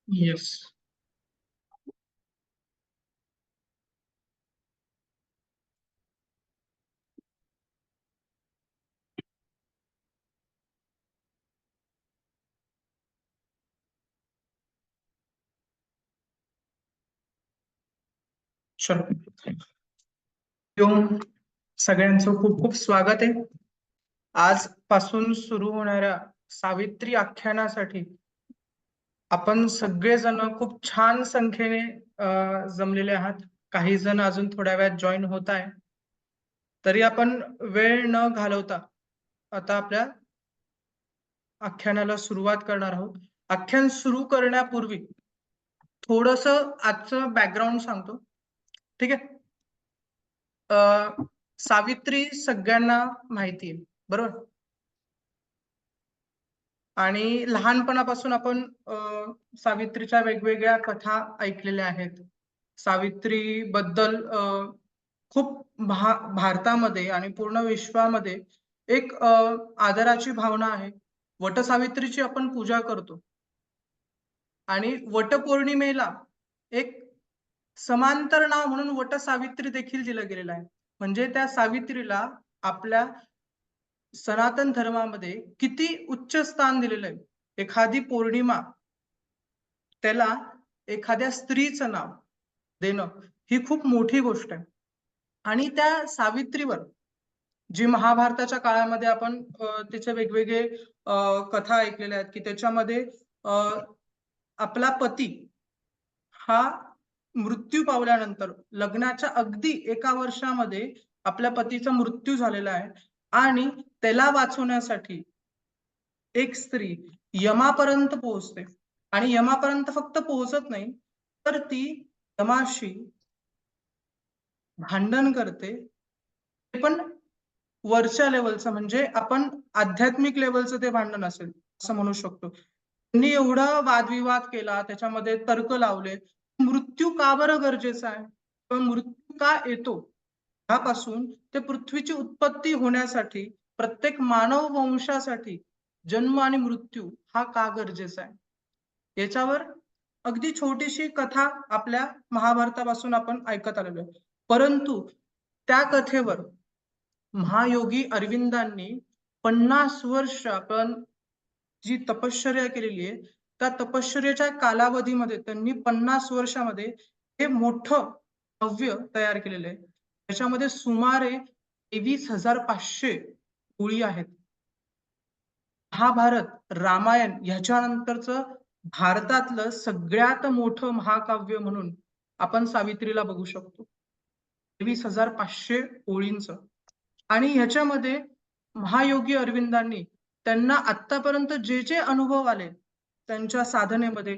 Yes. चलो. येऊन सगळ्यांचं खूप खूप स्वागत आहे. आजपासून सुरू होणाऱ्या सावित्री आख्यानासाठी आपण सगळेजण खूप छान संख्येने जमलेले आहात. काही जण अजून थोड्या वेळात जॉईन होत आहे. तरी आपण वेळ न घालवता आता आपल्या आख्यानाला सुरुवात करणार आहोत. आख्यान सुरू करण्यापूर्वी थोडस आजचं बॅकग्राऊंड सांगतो. ठीक आहे. सावित्री सगळ्यांना माहिती आहे, बरोबर? आणि लहानपणापासून आपण सावित्रीच्या वेगवेगळ्या कथा ऐकलेल्या आहेत. सावित्री बद्दल खूप भारतामध्ये आणि पूर्ण विश्वामध्ये एक आदराची भावना आहे. वटसावित्रीची आपण पूजा करतो आणि वटपौर्णिमेला एक समांतर नाव म्हणून वटसावित्री देखील दिलं गेलेलं आहे. म्हणजे त्या सावित्रीला आपल्या सनातन धर्मामध्ये किती उच्च स्थान दिलेलं आहे. एखादी पौर्णिमा त्याला एखाद्या स्त्रीचं नाव देणं ही खूप मोठी गोष्ट आहे. आणि त्या सावित्रीवर जी महाभारताच्या काळामध्ये आपण त्याचे वेगवेगळे कथा ऐकलेल्या आहेत की त्याच्यामध्ये आपला पती हा मृत्यू पावल्यानंतर लग्नाच्या अगदी एका वर्षामध्ये आपल्या पतीचा मृत्यू झालेला आहे आणि त्याला वाचवण्यासाठी एक स्त्री यमापर्यंत पोहोचते आणि यमापर्यंत फक्त पोहोचत नाही तर ती यमाशी भांडण करते. ते पण वरच्या लेवलचं, म्हणजे आपण आध्यात्मिक लेवलचं ते भांडण असेल असं म्हणू शकतो. त्यांनी एवढा वादविवाद केला, त्याच्यामध्ये तर्क लावले. मृत्यू का बरं गरजेचा आहे किंवा मृत्यू का येतो, ह्यापासून ते पृथ्वीची उत्पत्ती होण्यासाठी प्रत्येक मानव वंशासाठी जन्म आणि मृत्यू हा का गरजेचा आहे याच्यावर अगदी छोटीशी कथा आपल्या महाभारतापासून आपण ऐकत आलेलो आहे. परंतु त्या कथेवर महायोगी अरविंदांनी 50 वर्ष आपण जी तपश्चर्या केलेली आहे त्या तपश्चर्याच्या कालावधीमध्ये त्यांनी 50 वर्षामध्ये हे मोठं काव्य तयार केलेलं आहे. त्याच्यामध्ये सुमारे 23,500 ओळी आहेत. महाभारत रामायण ह्याच्यानंतरचं भारतातलं सगळ्यात मोठं महाकाव्य म्हणून आपण सावित्रीला बघू शकतो. 23,500 ओळींचं. आणि ह्याच्यामध्ये महायोगी अरविंदांनी त्यांना आतापर्यंत जे जे अनुभव आले त्यांच्या साधनेमध्ये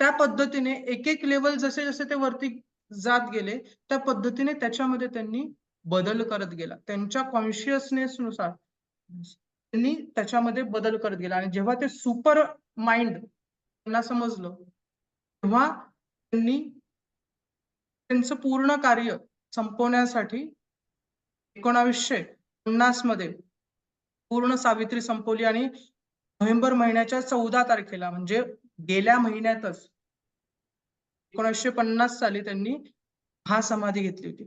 त्या पद्धतीने एक एक लेवल जसे जसे ते वरती जात गेले त्या पद्धतीने त्याच्यामध्ये त्यांनी बदल करत गेला. त्यांच्या कॉन्शियसनेस नुसार त्यांनी त्याच्यामध्ये बदल करत गेला आणि जेव्हा ते सुपर माइंड त्यांना समजलं तेव्हा त्यांनी त्यांचं पूर्ण कार्य संपवण्यासाठी 1950 मध्ये पूर्ण सावित्री संपवली आणि नोव्हेंबर महिन्याच्या 14 तारखेला म्हणजे गेल्या महिन्यातच 1950 साली त्यांनी महासमाधी घेतली होती.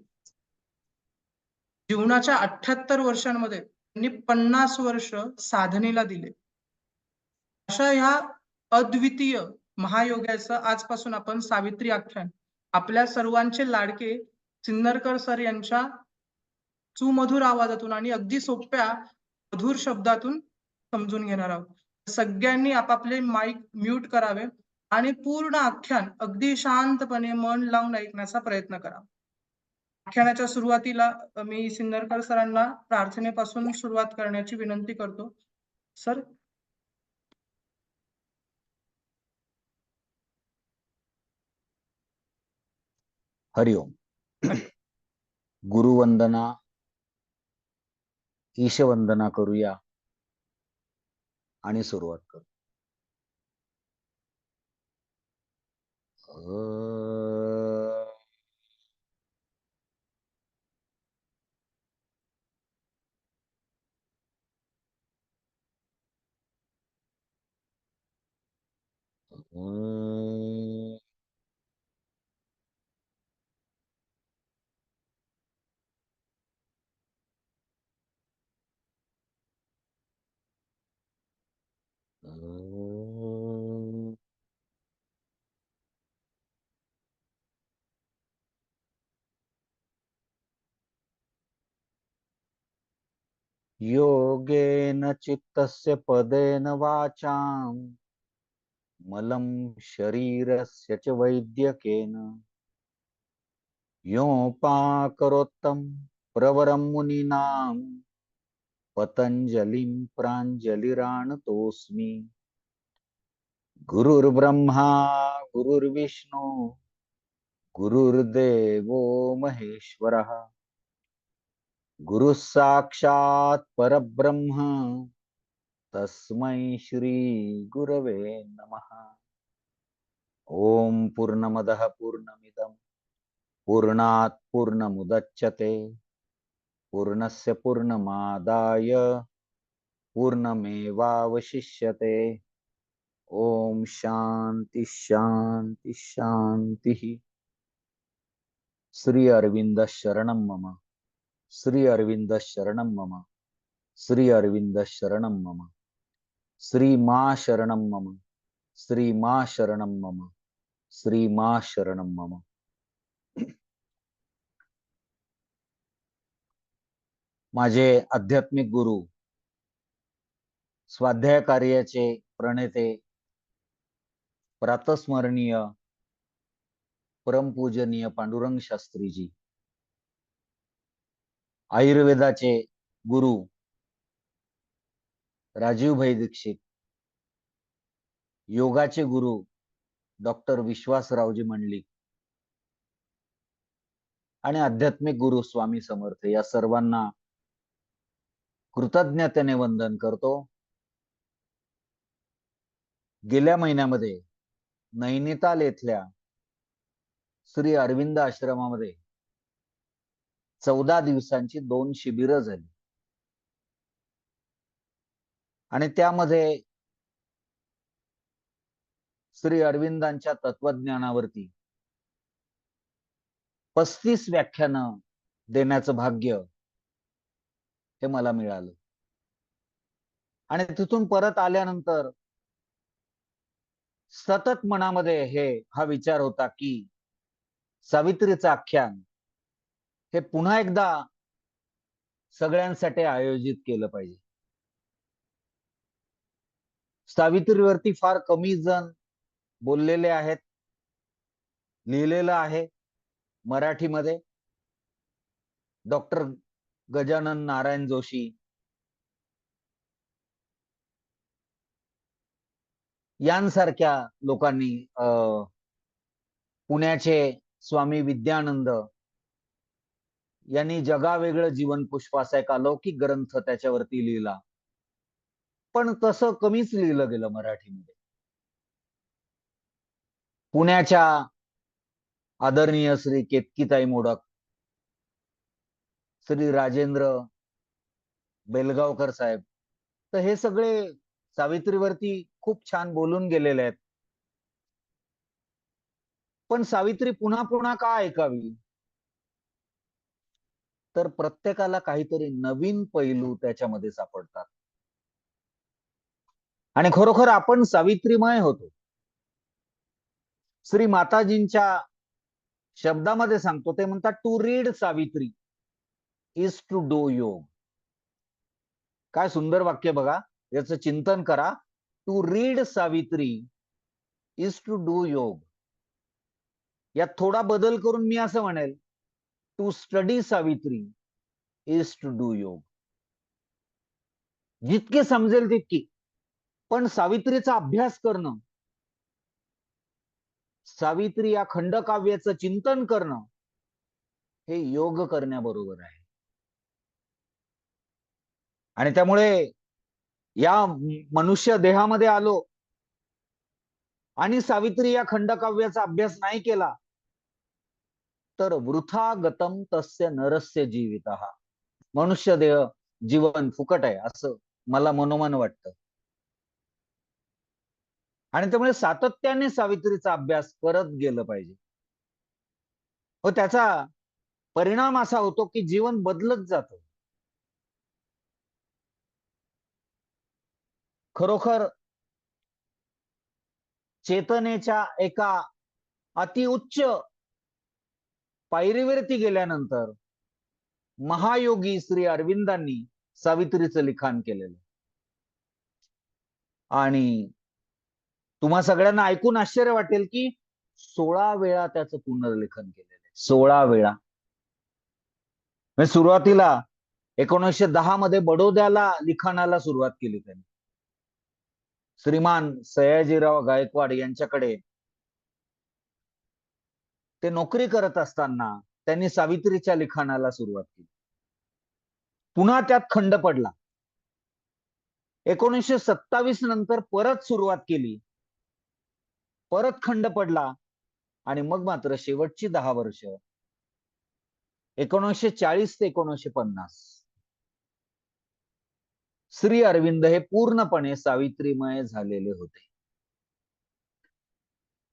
जीवनाच्या 78 वर्षांमध्ये त्यांनी 50 वर्ष साधनेला दिले. अशा ह्या अद्वितीय महायोगाचं आजपासून आपण सावित्री आख्यान आपल्या सर्वांचे लाडके सिन्नरकर सर यांच्या सुमधुर आवाजातून आणि अगदी सोप्या मधुर शब्दातून समजून घेणार आहोत. सगळ्यांनी आपापले माईक म्यूट करावे आणि पूर्ण आख्यान अगदी शांतपणे मन लावून ऐकण्याचा प्रयत्न करा. आख्यानाच्या सुरुवातीला मी सिन्नरकर सरांना प्रार्थनेपासून सुरुवात करण्याची विनंती करतो. सर. हरिओम. गुरुवंदना, ईशवंदना करूया आणि सुरुवात करू. योगेन चित्तस्य पदेन वाचां मलं शरीरस्य च वैद्यकेन योपाकरोत्तं प्रवरं मुनीनां पतंजलिं प्राञ्जलिरानतोऽस्मि। गुरुर्ब्रह्मा गुरुर्विष्णु गुरुर्देवो महेश्वरः गुरुः साक्षात् परब्रह्म तस्मै श्री गुरवे नमः। ओम पूर्णमदः पूर्णमिदं पूर्णात् पूर्णमुदच्यते पूर्णस्य पूर्णमादाय पूर्णमेवावशिष्यते। ओम शांति शांति शांति। श्री अरविंद शरणं मम श्री अरविंद शरणं मम श्री अरविंद शरणं मम श्री मां शरणं मम श्री मां शरणं मम श्री मां शरणं मम। माझे आध्यात्मिक गुरु स्वाध्याय कार्याचे प्रणेते प्रातस्मरणीय परमपूजनीय पांडुरंग शास्त्रीजी, आयुर्वेदाचे गुरु राजीव भाई दीक्षित, योगाचे गुरु डॉक्टर विश्वासरावजी मंडलिक आणि आध्यात्मिक गुरु स्वामी समर्थ या सर्वांना कृतज्ञतेने वंदन करतो। गेल्या महिन्यामध्ये नैनिताल येथल्या श्री अरविंद आश्रमामध्ये 14 दिवसांची 2 शिबिरं झाली आणि त्यामध्ये श्री अरविंदांच्या तत्वज्ञानावरती 35 व्याख्यानं देण्याचं भाग्य हे मला मिळालं। आणि तिथून परत आल्यानंतर सतत मनामध्ये हा विचार होता की सावित्रीचं आख्यान हे पुन्हा एकदा सगळ्यांसाठी आयोजित केलं पाहिजे। सावित्रीवरती फार कमी जण बोललेले आहेत, लिहिलेलं आहे मराठीमध्ये। डॉक्टर गजानन नारायण जोशी यांसारख्या लोकांनी, पुण्याचे स्वामी विद्यानंद यांनी जगावेगळं जीवन पुष्प असा एक अलौकिक ग्रंथ त्याच्यावरती लिहिला, पण तसं कमीच लिहिलं गेलं मराठीमध्ये। पुण्याच्या आदरणीय श्री केतकीताई मोडक, श्री राजेंद्र बेलगावकर साहेब, तर हे सगळे सावित्रीवरती खूप छान बोलून गेलेले आहेत। पण सावित्री पुन्हा पुन्हा का ऐकावी? तर प्रत्येकाला काहीतरी नवीन पैलू त्याच्यामध्ये सापडतात आणि खरोखर आपण सावित्रीमय होतो। श्री माताजींच्या शब्दामध्ये सांगतो, ते म्हणतात to read Savitri is to do yoga. काय सुंदर वाक्य बघा, याचं चिंतन करा। To read Savitri is to do yoga. यात थोडा बदल करून मी असं म्हणेल, to study Savitri is to do yoga. जितके समजेल तितकी, पण सावित्रीचा अभ्यास करणं, सावित्री या खंडकाव्याचं चिंतन करणं हे योग करण्याबरोबर आहे। आणि त्यामुळे या मनुष्य देहामध्ये आलो आणि सावित्री या खंडकाव्याचा अभ्यास नाही केला तर वृथा गतम तस्य नरस्य जीवितः। मनुष्य देह जीवन फुकट आहे असं मला मनोमन वाटतं। आणि त्यामुळे सातत्याने सावित्रीचा अभ्यास करत गेलं पाहिजे। व त्याचा परिणाम असा होतो की जीवन बदलत जातं। खरोखर चेतनेच्या एका अतिउच्च पायरीवरती गेल्यानंतर महायोगी श्री अरविंदांनी सावित्रीचं लिखाण केलेलं. आणि तुम्हा सगळ्यांना ऐकून आश्चर्य वाटेल की 16 वेळा त्याचं पुनर्लेखन केलेलं आहे. 16 वेळा. म्हणजे सुरुवातीला 1910 मध्ये बडोद्याला लिखाणाला सुरुवात केली त्यांनी. श्रीमान सयाजीराव गायकवाड यांच्याकडे ते नोकरी करत असताना त्यांनी सावित्रीच्या लिखाणाला सुरुवात केली. पुन्हा त्यात खंड पडला. 1927 नंतर परत सुरुवात केली, परत खंड पडला आणि मग मात्र शेवटची 10 वर्ष 1940 ते 1950 श्री अरविंद हे पूर्णपणे सावित्रीमय झालेले होते.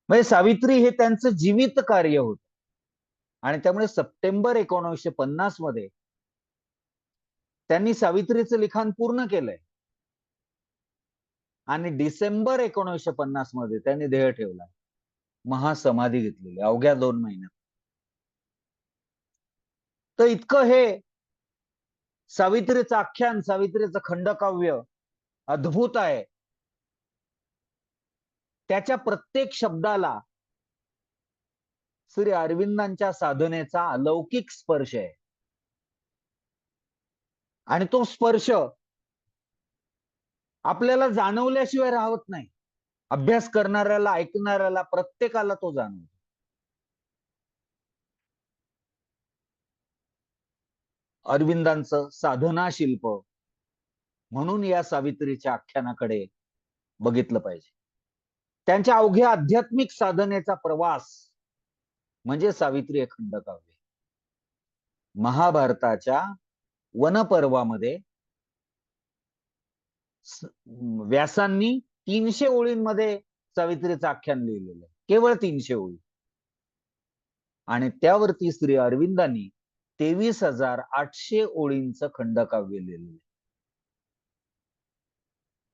म्हणजे सावित्री हे त्यांचं जीवित कार्य होतं. आणि त्यामुळे सप्टेंबर 1950 मध्ये त्यांनी सावित्रीचं लिखाण पूर्ण केलंय आणि डिसेंबर 1950 मध्ये त्यांनी देह ठेवला, महासमाधी घेतलेली अवघ्या 2 महिन्यात. तर इतकं हे सावित्रीचं आख्यान, सावित्रीचं खंडकाव्य अद्भुत आहे. त्याच्या प्रत्येक शब्दाला श्री अरविंदांच्या साधनेचा अलौकिक स्पर्श आहे. आणि तो स्पर्श आपल्याला जाणवल्याशिवाय राहत नाही. अभ्यास करणाऱ्याला, ऐकणाऱ्याला, प्रत्येकाला तो जाणवतो. अरविंदांचं साधना शिल्प म्हणून या सावित्रीच्या आख्यानाकडे बघितलं पाहिजे. त्यांच्या अवघ्या आध्यात्मिक साधनेचा प्रवास म्हणजे सावित्री हे खंडकाव्य. महाभारताच्या वनपर्वामध्ये व्यासांनी 300 ओळींमध्ये सावित्रीचं आख्यान लिहिलेलं आहे, केवळ 300 ओळी. आणि त्यावरती श्री अरविंदांनी 23,800 ओळींचं खंडकाव्य लिहिलेलं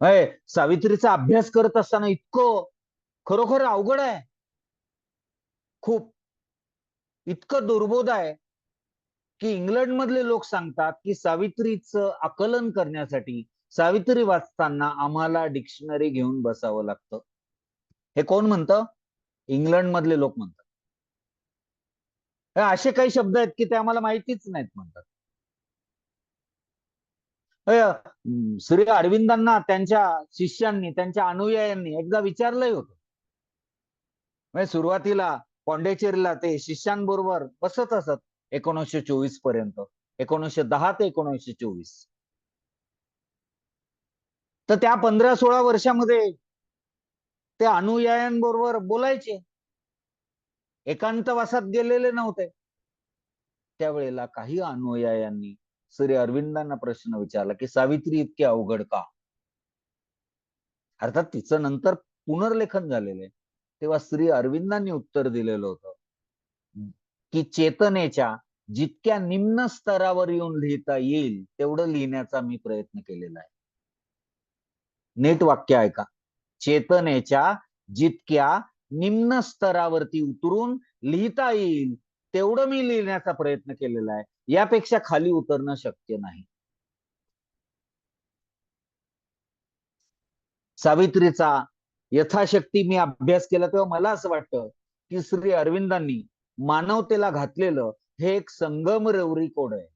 आहे. सावित्रीचा अभ्यास करत असताना इतकं खरोखर अवघड आहे, खूप इतकं दुर्बोध आहे की इंग्लंड मधले लोक सांगतात की सावित्रीचं आकलन करण्यासाठी सावित्री वाचताना आम्हाला डिक्शनरी घेऊन बसावं लागतं. हे कोण म्हणतं? इंग्लंड मधले लोक म्हणतात. असे काही शब्द आहेत की ते आम्हाला माहितीच नाहीत म्हणतात. श्री अरविंदांना त्यांच्या शिष्यांनी, त्यांच्या अनुयायांनी एकदा विचारलंय होतं. म्हणजे सुरुवातीला पॉंडेचेरीला ते शिष्यांबरोबर बसत असत 1924 पर्यंत, 1910 ते 1924. तर त्या 15-16 वर्षामध्ये ते अनुयायांबरोबर बोलायचे, एकांतवासात गेलेले नव्हते. त्यावेळेला काही अनुयायांनी श्री अरविंदांना प्रश्न विचारला की सावित्री इतकी अवघड का? अर्थात तिचं नंतर पुनर्लेखन झालेलं आहे. तेव्हा श्री अरविंदांनी उत्तर दिलेलं होतं की चेतनेच्या जितक्या निम्न स्तरावर येऊन लिहिता येईल तेवढं लिहिण्याचा मी प्रयत्न केलेला आहे. नीट वाक्य ऐका. चेतनेच्या जितक्या निम्न स्तरावरती उतरून लिहिता येईल तेवढं मी लिहिण्याचा प्रयत्न केलेला आहे. यापेक्षा खाली उतरणं शक्य नाही. सावित्रीचा यथाशक्ती मी अभ्यास केला तेव्हा मला असं वाटतं की श्री अरविंदांनी मानवतेला घातलेलं हे एक संगमरवरी कोड आहे.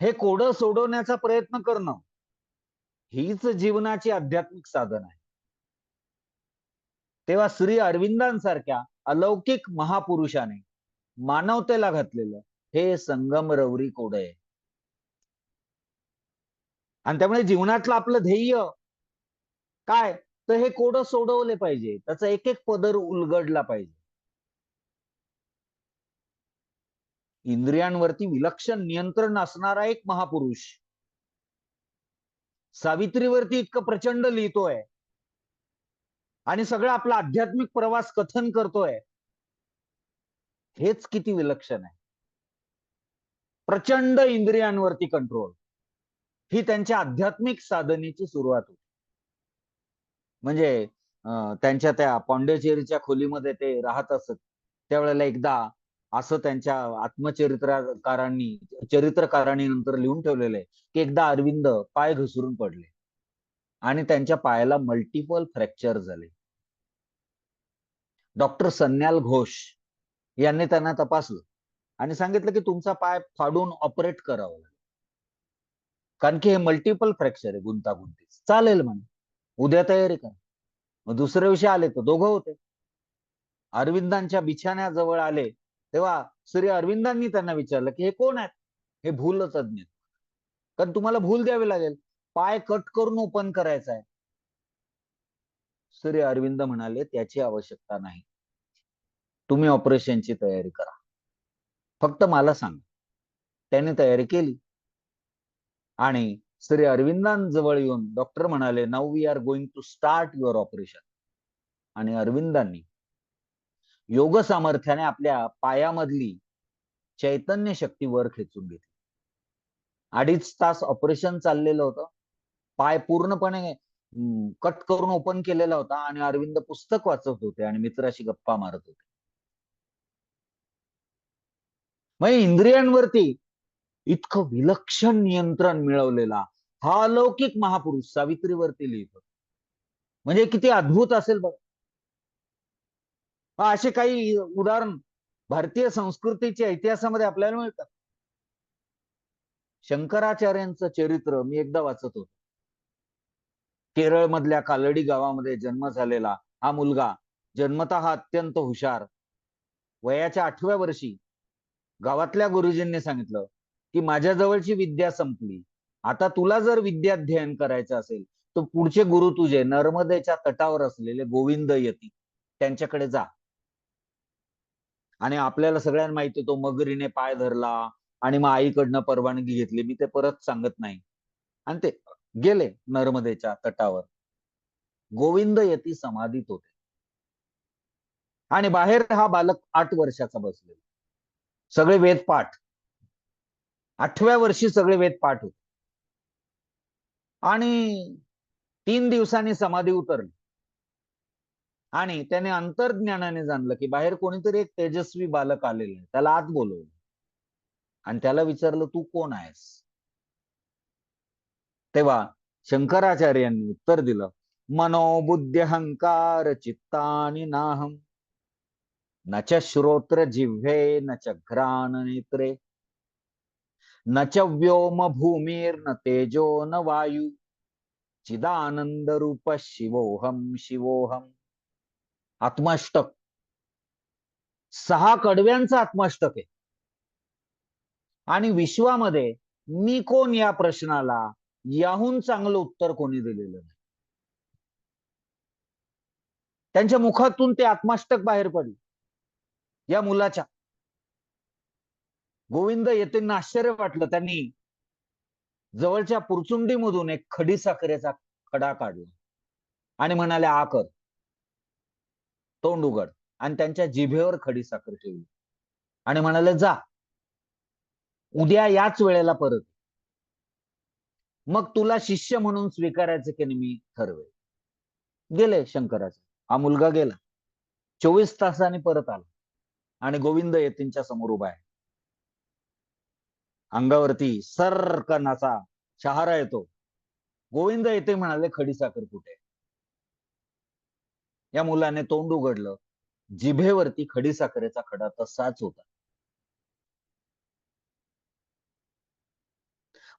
हे कोड सोडवण्याचा प्रयत्न करणं हीच जीवनाची आध्यात्मिक साधन आहे. तेव्हा श्री अरविंदांसारख्या अलौकिक महापुरुषाने मानवतेला घातलेलं हे संगमरवरी कोड आहे. आणि त्यामुळे जीवनातलं आपलं ध्येय काय, तर हे कोड सोडवले पाहिजे, त्याचा एक एक पदर उलगडला पाहिजे. इंद्रियांवरती विलक्षण नियंत्रण असणारा एक महापुरुष सावित्रीवरती इतकं प्रचंड लिहितोय आणि सगळं आपला आध्यात्मिक प्रवास कथन करतोय, हेच किती विलक्षण आहे. प्रचंड इंद्रियांवरती कंट्रोल ही त्यांच्या आध्यात्मिक साधनेची सुरुवात होती. म्हणजे त्यांच्या त्या पॉंडिचेरीच्या खोलीमध्ये ते राहत असत त्यावेळेला एकदा असं त्यांच्या चरित्रकारांनी नंतर लिहून ठेवलेलं आहे की एकदा अरविंद पाय घसरून पडले आणि त्यांच्या पायाला मल्टिपल फ्रॅक्चर झाले. डॉक्टर सन्याल घोष यांनी त्यांना तपासलं आणि सांगितलं की तुमचा पाय फाडून ऑपरेट करावं लागेल, कारण की हे मल्टिपल फ्रॅक्चर आहे, गुंतागुंतीच. चालेल म्हणे, उद्या तयारी करा. मग दुसऱ्या दिवशी आले तर दोघं होते. अरविंदांच्या बिछाण्याजवळ आले तेव्हा श्री अरविंदांनी त्यांना विचारलं की हे कोण आहेत? हे भूल तज्ञ. कारण तुम्हाला भूल द्यावी लागेल, पाय कट करून ओपन करायचा आहे. श्री अरविंद म्हणाले त्याची आवश्यकता नाही, तुम्ही ऑपरेशनची तयारी करा, फक्त मला सांगा. त्याने तयारी केली आणि श्री अरविंदांजवळ येऊन डॉक्टर म्हणाले now we are going to start your operation. आणि अरविंदांनी योग सामर्थ्याने आपल्या पायामधली चैतन्य शक्ती वर खेचून घेतली. 2.5 तास ऑपरेशन चाललेलं होतं. पाय पूर्णपणे कट करून ओपन केलेला होता आणि अरविंद पुस्तक वाचत होते आणि मित्राशी गप्पा मारत होते. मग इंद्रियांवरती इतकं विलक्षण नियंत्रण मिळवलेला हा अलौकिक महापुरुष सावित्रीवरती लिहितो. म्हणजे किती अद्भुत असेल बघ. असे काही उदाहरण भारतीय संस्कृतीच्या इतिहासामध्ये आपल्याला मिळतात. शंकराचार्यांचं चरित्र मी एकदा वाचत होतो. केरळ मधल्या कालडी गावामध्ये जन्म झालेला हा मुलगा जन्मतः अत्यंत हुशार. वयाच्या 8व्या वर्षी गावातल्या गुरुजींनी सांगितलं की माझ्या जवळची विद्या संपली, आता तुला जर विद्याध्ययन करायचं असेल तर पुढचे गुरु तुझे नर्मदेच्या तटावर असलेले गोविंद यती त्यांच्याकडे जा. आणि आपल्याला सगळ्यांना माहिती तो मगरीने पाय धरला आणि मग आईकडनं परवानगी घेतली, मी ते परत सांगत नाही. आणि ते गेले नर्मदेच्या तटावर. गोविंद यती समाधीत होते आणि बाहेर हा बालक 8 वर्षाचा बसलेला. सगळे वेदपाठ 8व्या वर्षी सगळे वेदपाठ होते आणि 3 दिवसांनी समाधी उतरली आणि त्याने अंतर्ज्ञानाने जाणलं की बाहेर कोणीतरी एक तेजस्वी बालक आलेलं आहे. त्याला आत बोलवलं आणि त्याला विचारलं तू कोण आहेस? तेव्हा शंकराचार्यांनी उत्तर दिलं मनोबुद्धी अहंकार चित्तानि नाहम न च श्रोत्र जिह्वे न च घ्राण नेत्रे न च व्योम भूमिर्न तेजो न वायू चिदानंद रूप शिवोहम शिवोहम. आत्माष्टक 6 कडव्यांचं आत्माष्टक आहे. आणि विश्वामध्ये मी कोण या प्रश्नाला याहून चांगलं उत्तर कोणी दिलेलं नाही. त्यांच्या मुखातून ते आत्माष्टक बाहेर पडले. या मुलाच्या गोविंद येतेंना आश्चर्य वाटलं. त्यांनी जवळच्या पुरचुंडीमधून एक खडी साखरेचा खडा काढला आणि म्हणाले आ कर, तोंड उघड. आणि त्यांच्या जिभेवर खडी साखर ठेवली आणि म्हणाले जा, उद्या याच वेळेला परत, मग तुला शिष्य म्हणून स्वीकारायचे की नाही मी ठरवेल. गेले शंकराचे. हा मुलगा गेला. 24 तासांनी परत आला आणि गोविंद येतींच्या समोर उभा आहे. अंगावरती सरकनाचा शहारा येतो. गोविंद येते म्हणाले खडीसाखर कुठे? या मुलाने तोंड उघडलं. जिभेवरती खडीसाखरेचा खडा तसाच होता.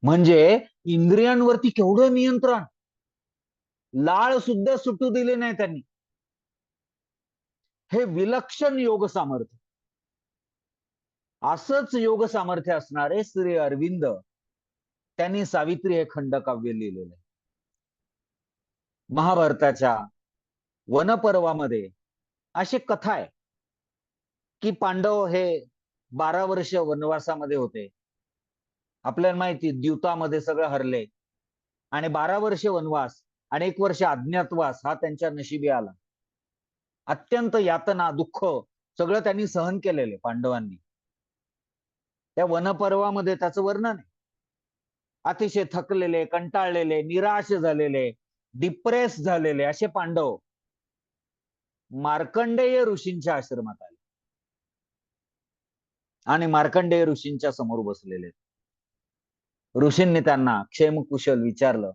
म्हणजे इंद्रियांवरती केवढं नियंत्रण. लाळ सुद्धा सुटू दिले नाही त्यांनी. हे विलक्षण योग सामर्थ्य. असंच योग सामर्थ्य असणारे श्री अरविंद त्यांनी सावित्री हे खंडकाव्य लिहिलेलं आहे. महाभारताच्या वनपर्वामध्ये अशी कथा आहे की पांडव हे 12 वर्ष वनवासामध्ये होते. आपल्याला माहिती द्यूतामध्ये सगळं हरले आणि 12 वर्ष वनवास आणि 1 वर्ष अज्ञातवास हा त्यांच्या नशिबी आला. अत्यंत यातना दुःख सगळं त्यांनी सहन केलेले पांडवांनी. त्या वनपर्वामध्ये त्याचं वर्णन आहे. अतिशय थकलेले, कंटाळलेले, निराश झालेले, डिप्रेस झालेले असे पांडव मार्कंडेय ऋषींच्या आश्रमात आले आणि मार्कंडेय ऋषींच्या समोर बसलेले. ऋषींनी त्यांना क्षेमकुशल विचारलं.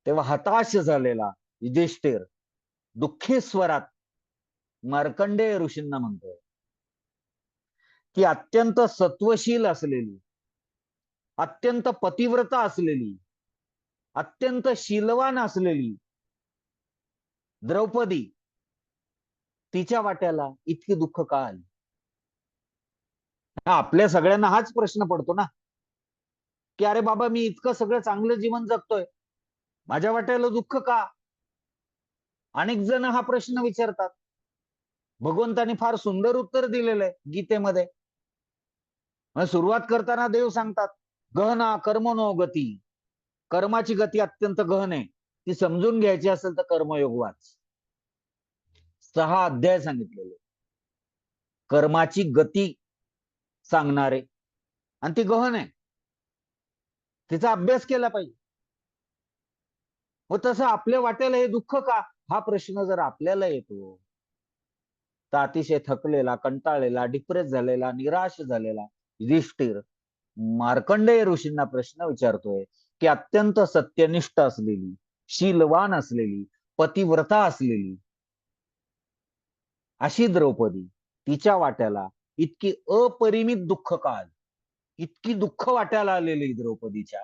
तेव्हा हताश झालेला युधिष्ठिर दुःखी स्वरात मार्कंडेय ऋषींना म्हणतोय की अत्यंत सत्वशील असलेली, अत्यंत पतिव्रता असलेली, अत्यंत शीलवान असलेली द्रौपदी, तिच्या वाट्याला इतकी दुःख का आली? आपल्या सगळ्यांना हाच प्रश्न पडतो ना, की अरे बाबा, मी इतकं सगळं चांगलं जीवन जगतोय, माझ्या वाट्याला दुःख का? अनेक जण हा प्रश्न विचारतात. भगवंतांनी फार सुंदर उत्तर दिलेलं आहे गीतेमध्ये. सुरुवात करताना देव सांगतात, गहना कर्मणो गती. कर्माची गती अत्यंत गहन आहे, ती समजून घ्यायची असेल तर कर्मयोग वाच. 6 अध्याय सांगितलेले कर्माची गती सांगणारे, आणि ती गहन आहे, तिचा अभ्यास केला पाहिजे. व तसं आपल्या वाट्याला हे दुःख का, हा प्रश्न जर आपल्याला येतो, तर अतिशय थकलेला, कंटाळलेला, डिप्रेस झालेला, निराश झालेला युधिष्ठिर मार्कंडेय ऋषींना प्रश्न विचारतोय की अत्यंत सत्यनिष्ठ असलेली, शीलवान असलेली, पतिव्रता असलेली अशी द्रौपदी, तिच्या वाट्याला इतकी अपरिमित दुःख का आली? इतकी दुःख वाट्याला आलेली द्रौपदीच्या,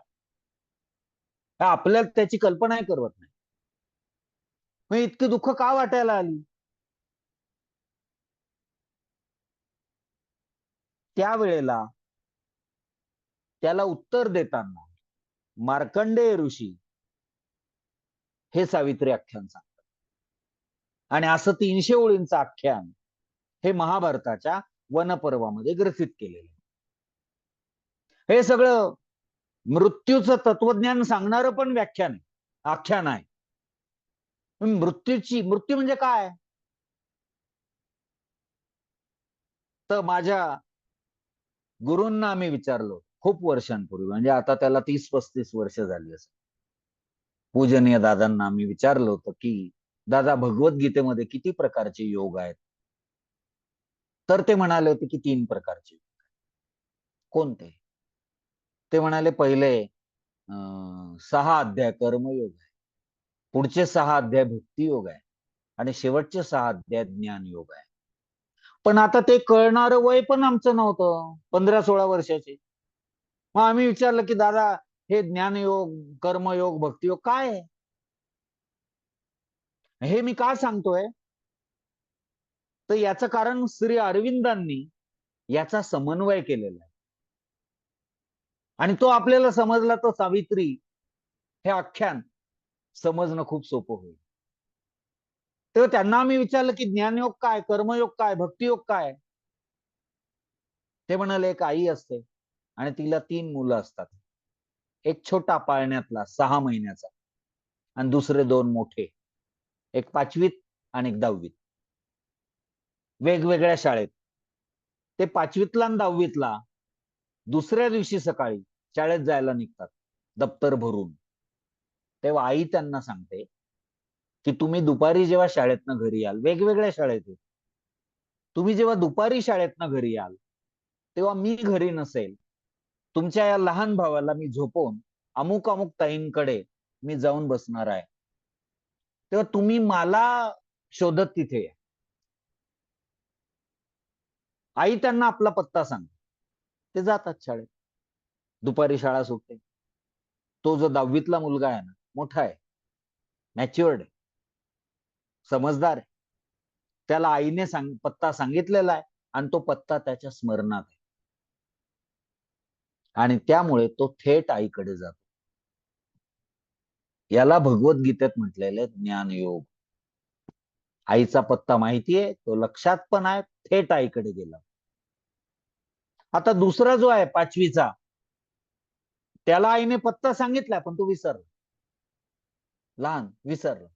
आपल्याला त्याची कल्पनाही करवत नाही. मग इतकी दुःख का वाटायला आली? त्यावेळेला त्याला उत्तर देताना मार्कंडेय ऋषी हे सावित्री आख्यान सांगतात. आणि असं 300 ओळींचं आख्यान हे महाभारताच्या वनपर्वामध्ये ग्रथित केलेलं. हे सगळं मृत्यूचं तत्वज्ञान सांगणारं पण व्याख्यान आहे, आख्यान आहे. मृत्यू म्हणजे काय? तर माझ्या गुरूंना आम्ही विचारलो खूप वर्षांपूर्वी, म्हणजे आता त्याला 30-35 वर्ष झाली असं. पूजनीय दादांना आम्ही विचारलं होतं की दादा, भगवद्गीतेमध्ये किती प्रकारचे योग आहेत? तर ते म्हणाले होते की 3 प्रकारचे. कोणते? ते म्हणाले पहिले 6 अध्याय कर्मयोग आहे, पुढचे 6 अध्याय भक्ती योग आहे, आणि शेवटचे 6 अध्याय ज्ञान योग आहे. पण आता ते कळणारं वय पण आमचं नव्हतं, 15-16 वर्षाचे. मग आम्ही विचारलं की दादा, हे ज्ञानयोग, कर्मयोग, भक्तियोग काय आहे? हे मी का सांगतोय? तर याचं कारण श्री अरविंदांनी याचा समन्वय केलेला आहे, आणि तो आपल्याला समजला तर सावित्री हे आख्यान समजणं खूप सोपं होईल. तेव्हा त्यांना आम्ही विचारलं की ज्ञानयोग काय, कर्मयोग काय, भक्तियोग काय? ते म्हणाले एक आई असते आणि तिला 3 मुलं असतात. एक छोटा पाळण्यातला 6 महिन्याचा, आणि दुसरे 2 मोठे, एक 5वीत आणि एक 10वीत, वेगवेगळ्या शाळेत. ते 5वीतला आणि 10वीतला दुसऱ्या दिवशी सकाळी शाळेत जायला निघतात दप्तर भरून. तेव्हा आई त्यांना सांगते की तुम्ही दुपारी जेव्हा शाळेतनं घरी याल, वेगवेगळ्या शाळेत, तुम्ही जेव्हा दुपारी शाळेतनं घरी याल तेव्हा मी घरी नसेल, तुमच्या या लहान भावाला मी झोपवून अमुक अमुक ताईंकडे मी जाऊन बसणार आहे, तेव्हा तुम्ही मला शोधत तिथे या. आई त्यांना आपला पत्ता सांगते. ते जातात शाळेत. दुपारी शाळा सुटते. तो जो 10वीतला मुलगा आहे ना, मोठा आहे, मॅच्युअर्ड आहे, समजदार आहे, त्याला आईने पत्ता सांगितलेला आहे, आणि तो पत्ता त्याच्या स्मरणात आहे, आणि त्यामुळे तो थेट आईकडे जातो. याला भगवद्गीतेत म्हटलेलं आहे ज्ञानयोग. आईचा पत्ता माहितीये, तो लक्षात पण आहे, थेट आईकडे गेला. आता दुसरा जो आहे 5वीचा, त्याला आईने पत्ता सांगितला पण तो विसरला, लहान विसरला,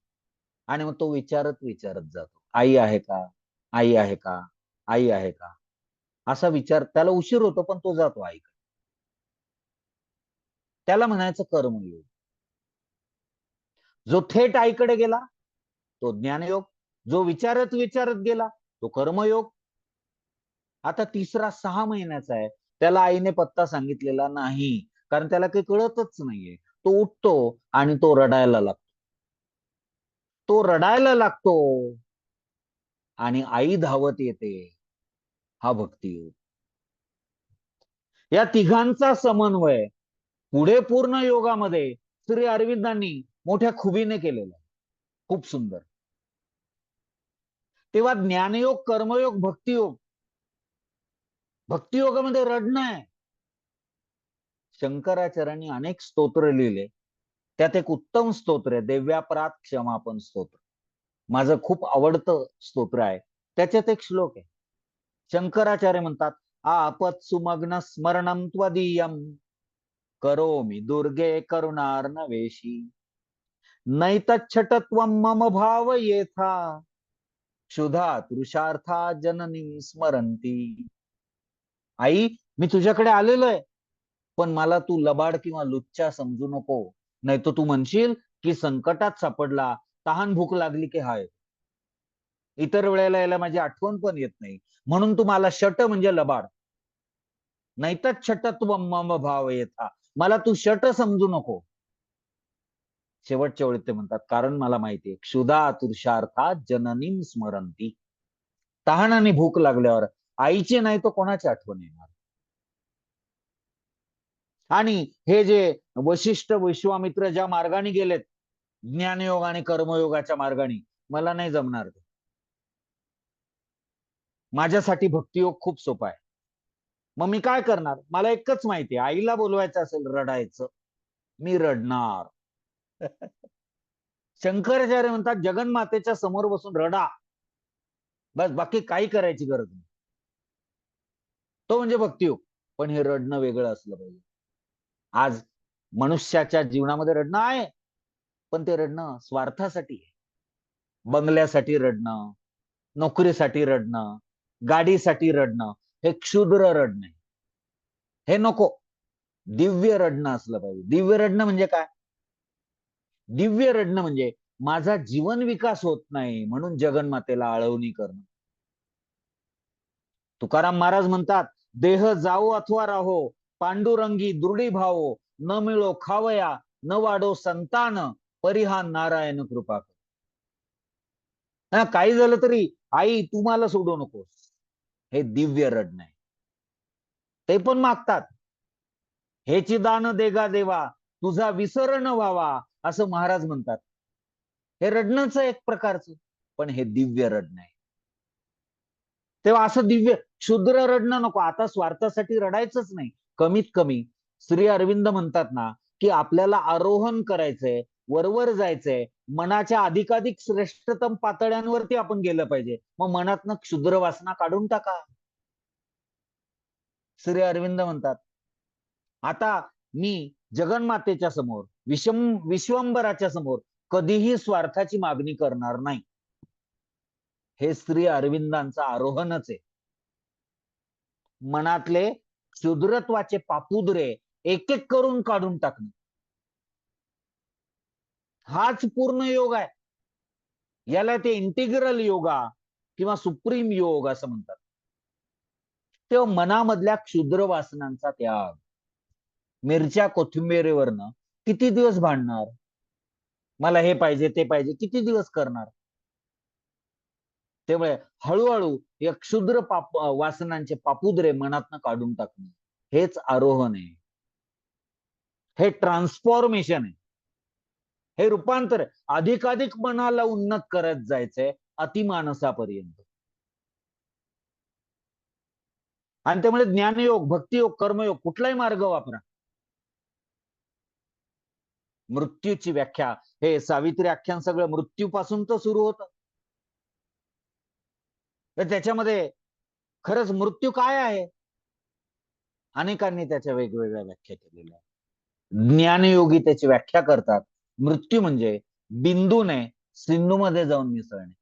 आणि मग तो विचारत जातो, आई आहे का, आई आहे का, आई आहे का, असा विचार. त्याला उशीर होतो पण तो जातो आईकडे. त्याला म्हणायचं कर्मयोग. जो थेट आईकडे गेला तो ज्ञानयोग, जो विचारत विचारत गेला तो कर्मयोग. आता तिसरा 6 महिन्याचा आहे, त्याला आईने पत्ता सांगितलेला नाही, कारण त्याला काही कळतच नाहीये. तो उठतो आणि तो रडायला लागतो. तो रडायला लागतो आणि आई धावत येते. हा भक्तियोग. या तिघांचा समन्वय पुढे पूर्ण योगामध्ये श्री अरविंदांनी मोठ्या खुबीने केलेला आहे. खूप सुंदर. तेव्हा ज्ञानयोग, कर्मयोग, भक्तियोग. भक्तियोगामध्ये रडणं आहे. शंकराचार्यांनी अनेक स्तोत्र लिहिले, त्यात एक उत्तम स्तोत्र आहे देव्यापराध क्षमापण स्तोत्र. माझं खूप आवडतं स्तोत्र आहे. त्याच्यात एक श्लोक आहे. शंकराचार्य म्हणतात, आपत सुमग्न स्मरणं त्वदीयं करोमि दुर्गे करुणार्णवेशी नैतच्छटत्वं मम भाव येथा क्षुधा तृषार्था जननी स्मरंती. आई, मी तुझ्याकडे आलेलो आहे, पण मला तू लबाड किंवा लुच्चा समजू नको. नाही तर तू म्हणशील की संकटात सापडला, तहान भूक लागली की हाय. इतर वेळेला याला माझी आठवण पण येत नाही, म्हणून तू मला शट म्हणजे लबाड. नाहीतर शटत्व मम भाव येथा, मला तू शट समजू नको. शेवटच्या वेळी ते म्हणतात, कारण मला माहितीये क्षुधा तृषार्था जननीं स्मरंती. तहान आणि भूक लागल्यावर आईची नाही तर कोणाची आठवण येणार. आणि हे जे वशिष्ठ विश्वामित्र ज्या मार्गाने गेलेत, ज्ञानयोग आणि कर्मयोगाच्या मार्गाने, मला नाही जमणार. माझ्यासाठी भक्तियोग खूप सोपा आहे. मग मी काय करणार? मला एकच माहिती आहे, आईला बोलवायचं असेल रडायचं, मी रडणार. शंकराचार्य म्हणतात, जगन्मातेच्या समोर बसून रडा, बस, बाकी काही करायची गरज नाही. तो म्हणजे भक्तियोग. पण हे रडणं वेगळं असलं पाहिजे. आज मनुष्याच्या जीवनामध्ये रडणं आहे, पण ते रडणं स्वार्थासाठी आहे. बंगल्यासाठी रडणं, नोकरीसाठी रडणं, गाडीसाठी रडणं, हे क्षुद्र रडणं आहे. हे नको. दिव्य रडणं असलं पाहिजे. दिव्य रडणं म्हणजे काय? दिव्य रडणं म्हणजे माझा जीवन विकास होत नाही म्हणून जगन्मातेला आळवणी करणं. तुकाराम महाराज म्हणतात, देह जाओ अथवा राहो पांडुरंगी दृढी भावो न मिळो खावया न वाढो संतान परिहा नारायण कृपा कर. काही झालं तरी आई तुम्हाला सोडू नकोस. हे दिव्य रडणं आहे. ते पण मागतात, हेची दान देगा देवा तुझा विसर न व्हावा, असं महाराज म्हणतात. हे रडणंच एक प्रकारचं, पण हे दिव्य रडणं आहे. तेव्हा असं दिव्य क्षुद्र रडणं नको. आता स्वार्थासाठी रडायचंच नाही. कमीत कमी श्री अरविंद म्हणतात ना, की आपल्याला आरोहण करायचंय, वरवर जायचंय, मनाच्या अधिकाधिक श्रेष्ठतम पातळ्यांवरती आपण गेलं पाहिजे. मग मनातनं क्षुद्र वासना काढून टाका. श्री अरविंद म्हणतात, आता मी जगन्मातेच्या समोर, विश्वंभराच्या समोर कधीही स्वार्थाची मागणी करणार नाही. हे श्री अरविंदांचं आरोहणच आहे. मनातले क्षुद्रत्वाचे पापुद्रे एक एक करून काढून टाकणे, हाच पूर्ण योग आहे. याला ते इंटिग्रल योगा किंवा सुप्रीम योग असं म्हणतात. तेव्हा मनामधल्या क्षुद्र वासनांचा त्याग. मिरच्या कोथिंबीरीवरनं किती दिवस भांडणार? मला हे पाहिजे ते पाहिजे, किती दिवस करणार? त्यामुळे हळूहळू या क्षुद्र वासनांचे पापुद्रे मनातनं काढून टाकणे, हेच आरोहण आहे. हे ट्रान्सफॉर्मेशन आहे. हे रूपांतर अधिकाधिक मनाला उन्नत करत जायचंय अतिमानसापर्यंत. आणि त्यामुळे ज्ञानयोग, भक्तियोग, कर्मयोग कुठलाही मार्ग वापरा. मृत्यूची व्याख्या, हे सावित्री आख्यान सगळं मृत्यूपासून तर सुरू होतं. तर त्याच्यामध्ये खरंच मृत्यू काय आहे? अनेकांनी त्याच्या वेगवेगळ्या व्याख्या केलेल्या आहेत. ज्ञानयोगी त्याची व्याख्या करतात, मृत्यू म्हणजे बिंदूने सिंधूमध्ये जाऊन मिसळणे.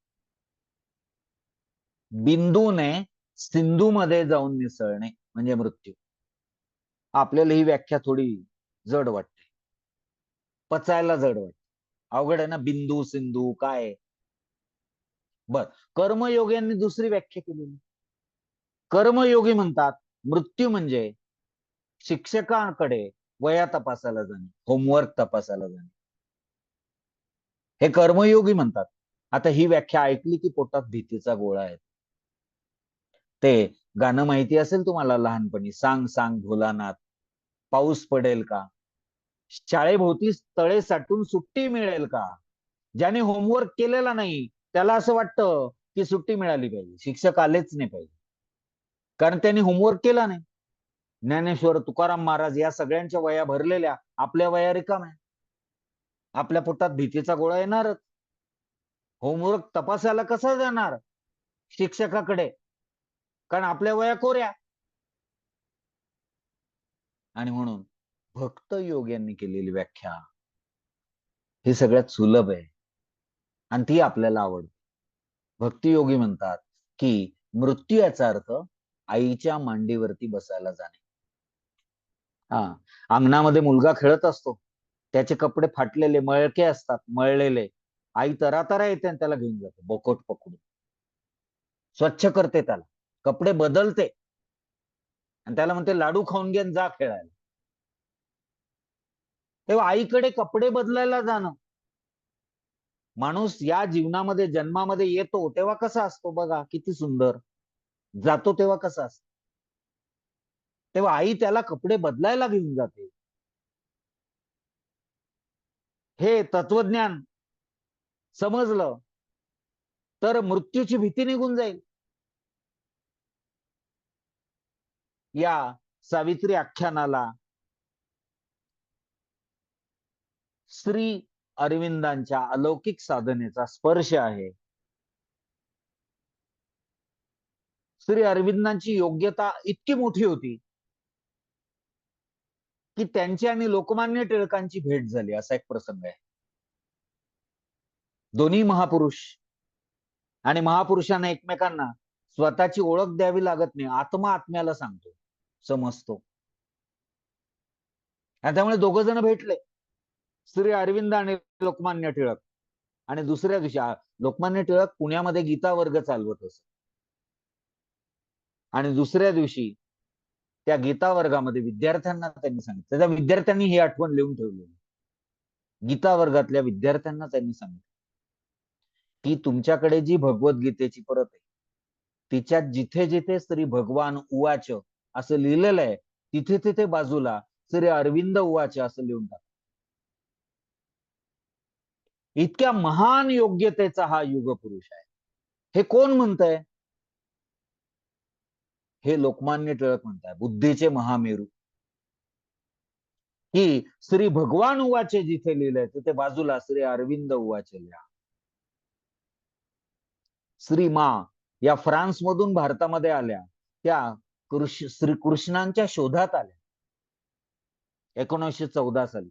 बिंदूने सिंधूमध्ये जाऊन मिसळणे म्हणजे मृत्यू. आपल्याला ही व्याख्या थोडी जड वाटते, पचायला जड वाटते. अवघड आहे ना, बिंदू सिंधू काय. बर, कर्मयोग्यांनी दुसरी व्याख्या केलेली. कर्मयोगी म्हणतात मृत्यू म्हणजे शिक्षकांकडे वह्या तपासायला जाणे, होमवर्क तपासायला जाणे, हे कर्मयोगी म्हणतात. आता ही व्याख्या ऐकली की पोटात भीतीचा गोळा आहे. ते गाणं माहिती असेल तुम्हाला लहानपणी, सांग सांग भोलानाथ, पाऊस पडेल का, शाळेभोवती तळे साठून सुट्टी मिळेल का. ज्याने होमवर्क केलेला नाही त्याला असं वाटतं की सुट्टी मिळाली पाहिजे, शिक्षक आलेच नाही पाहिजे, कारण त्यांनी होमवर्क केला नाही. ज्ञानेश्वर, तुकाराम महाराज या सगळ्यांच्या वया भरलेल्या, आपल्या वया रिकाम्या. आपल्या पोटात भीतीचा गोळा येणारच. होमवर्क तपासायला कसा जाणार शिक्षकाकडे, कारण आपल्या वया कोऱ्या. आणि म्हणून भक्त योग यांनी केलेली व्याख्या ही सगळ्यात सुलभ आहे आणि ती आपल्याला आवडते. भक्तियोगी म्हणतात की मृत्यू याचा अर्थ आईच्या मांडीवरती बसायला जाणे. हा, अंगणामध्ये मुलगा खेळत असतो, त्याचे कपडे फाटलेले मळके असतात, मळलेले, आई तरातरा येते आणि त्याला घेऊन जाते बोकोट पकडून, स्वच्छ करते, त्याला कपडे बदलते आणि त्याला म्हणते लाडू खाऊन घे जा खेळायला. तेव्हा आईकडे कपडे बदलायला जाणं, माणूस या जीवनामध्ये जन्मामध्ये येतो तेव्हा कसा असतो बघा, किती सुंदर, जातो तेव्हा कसा असतो. तेव्हा आई त्याला कपडे बदलायला घेऊन जाते. हे तत्वज्ञान समजलं तर मृत्यूची भीती निघून जाईल. या सावित्री आख्यानाला श्री अरविंदांच्या अलौकिक साधनेचा स्पर्श आहे. श्री अरविंदांची योग्यता इतकी मोठी होती की त्यांची आणि लोकमान्य टिळकांची भेट झाली, असा एक प्रसंग आहे. दोन्ही महापुरुष आणि महापुरुषांना एकमेकांना स्वतःची ओळख द्यावी लागत नाही, आत्मा आत्म्याला सांगतो, समजतो. आणि त्यामुळे दोघ जण भेटले, श्री अरविंद आणि लोकमान्य टिळक. आणि दुसऱ्या दिवशी लोकमान्य टिळक पुण्यामध्ये गीता वर्ग चालवत असत आणि दुसऱ्या दिवशी त्या गीता वर्गामध्ये विद्यार्थ्यांना त्यांनी सांगितलं, त्या विद्यार्थ्यांनी ही आठवण लिहून ठेवलेली. गीता वर्गातल्या विद्यार्थ्यांना त्यांनी सांगितलं की तुमच्याकडे जी भगवद्गीतेची परत आहे, तिच्यात जिथे जिथे श्री भगवान उवाच असं लिहिलेलं आहे, तिथे तिथे बाजूला श्री अरविंद उवाच असं लिहून टाका. इतक्या महान योग्यतेचा हा युगपुरुष आहे. हे कोण म्हणतंय? हे लोकमान्य टिळक म्हणतात, बुद्धीचे महामेरू. की श्री भगवान उवाचे जिथे लिहिलंय तिथे बाजूला श्री अरविंद उवाचे लिहा. श्री मा या फ्रान्स मधून भारतामध्ये आल्या, त्या श्री कृष्णांच्या शोधात आल्या 1914 साली,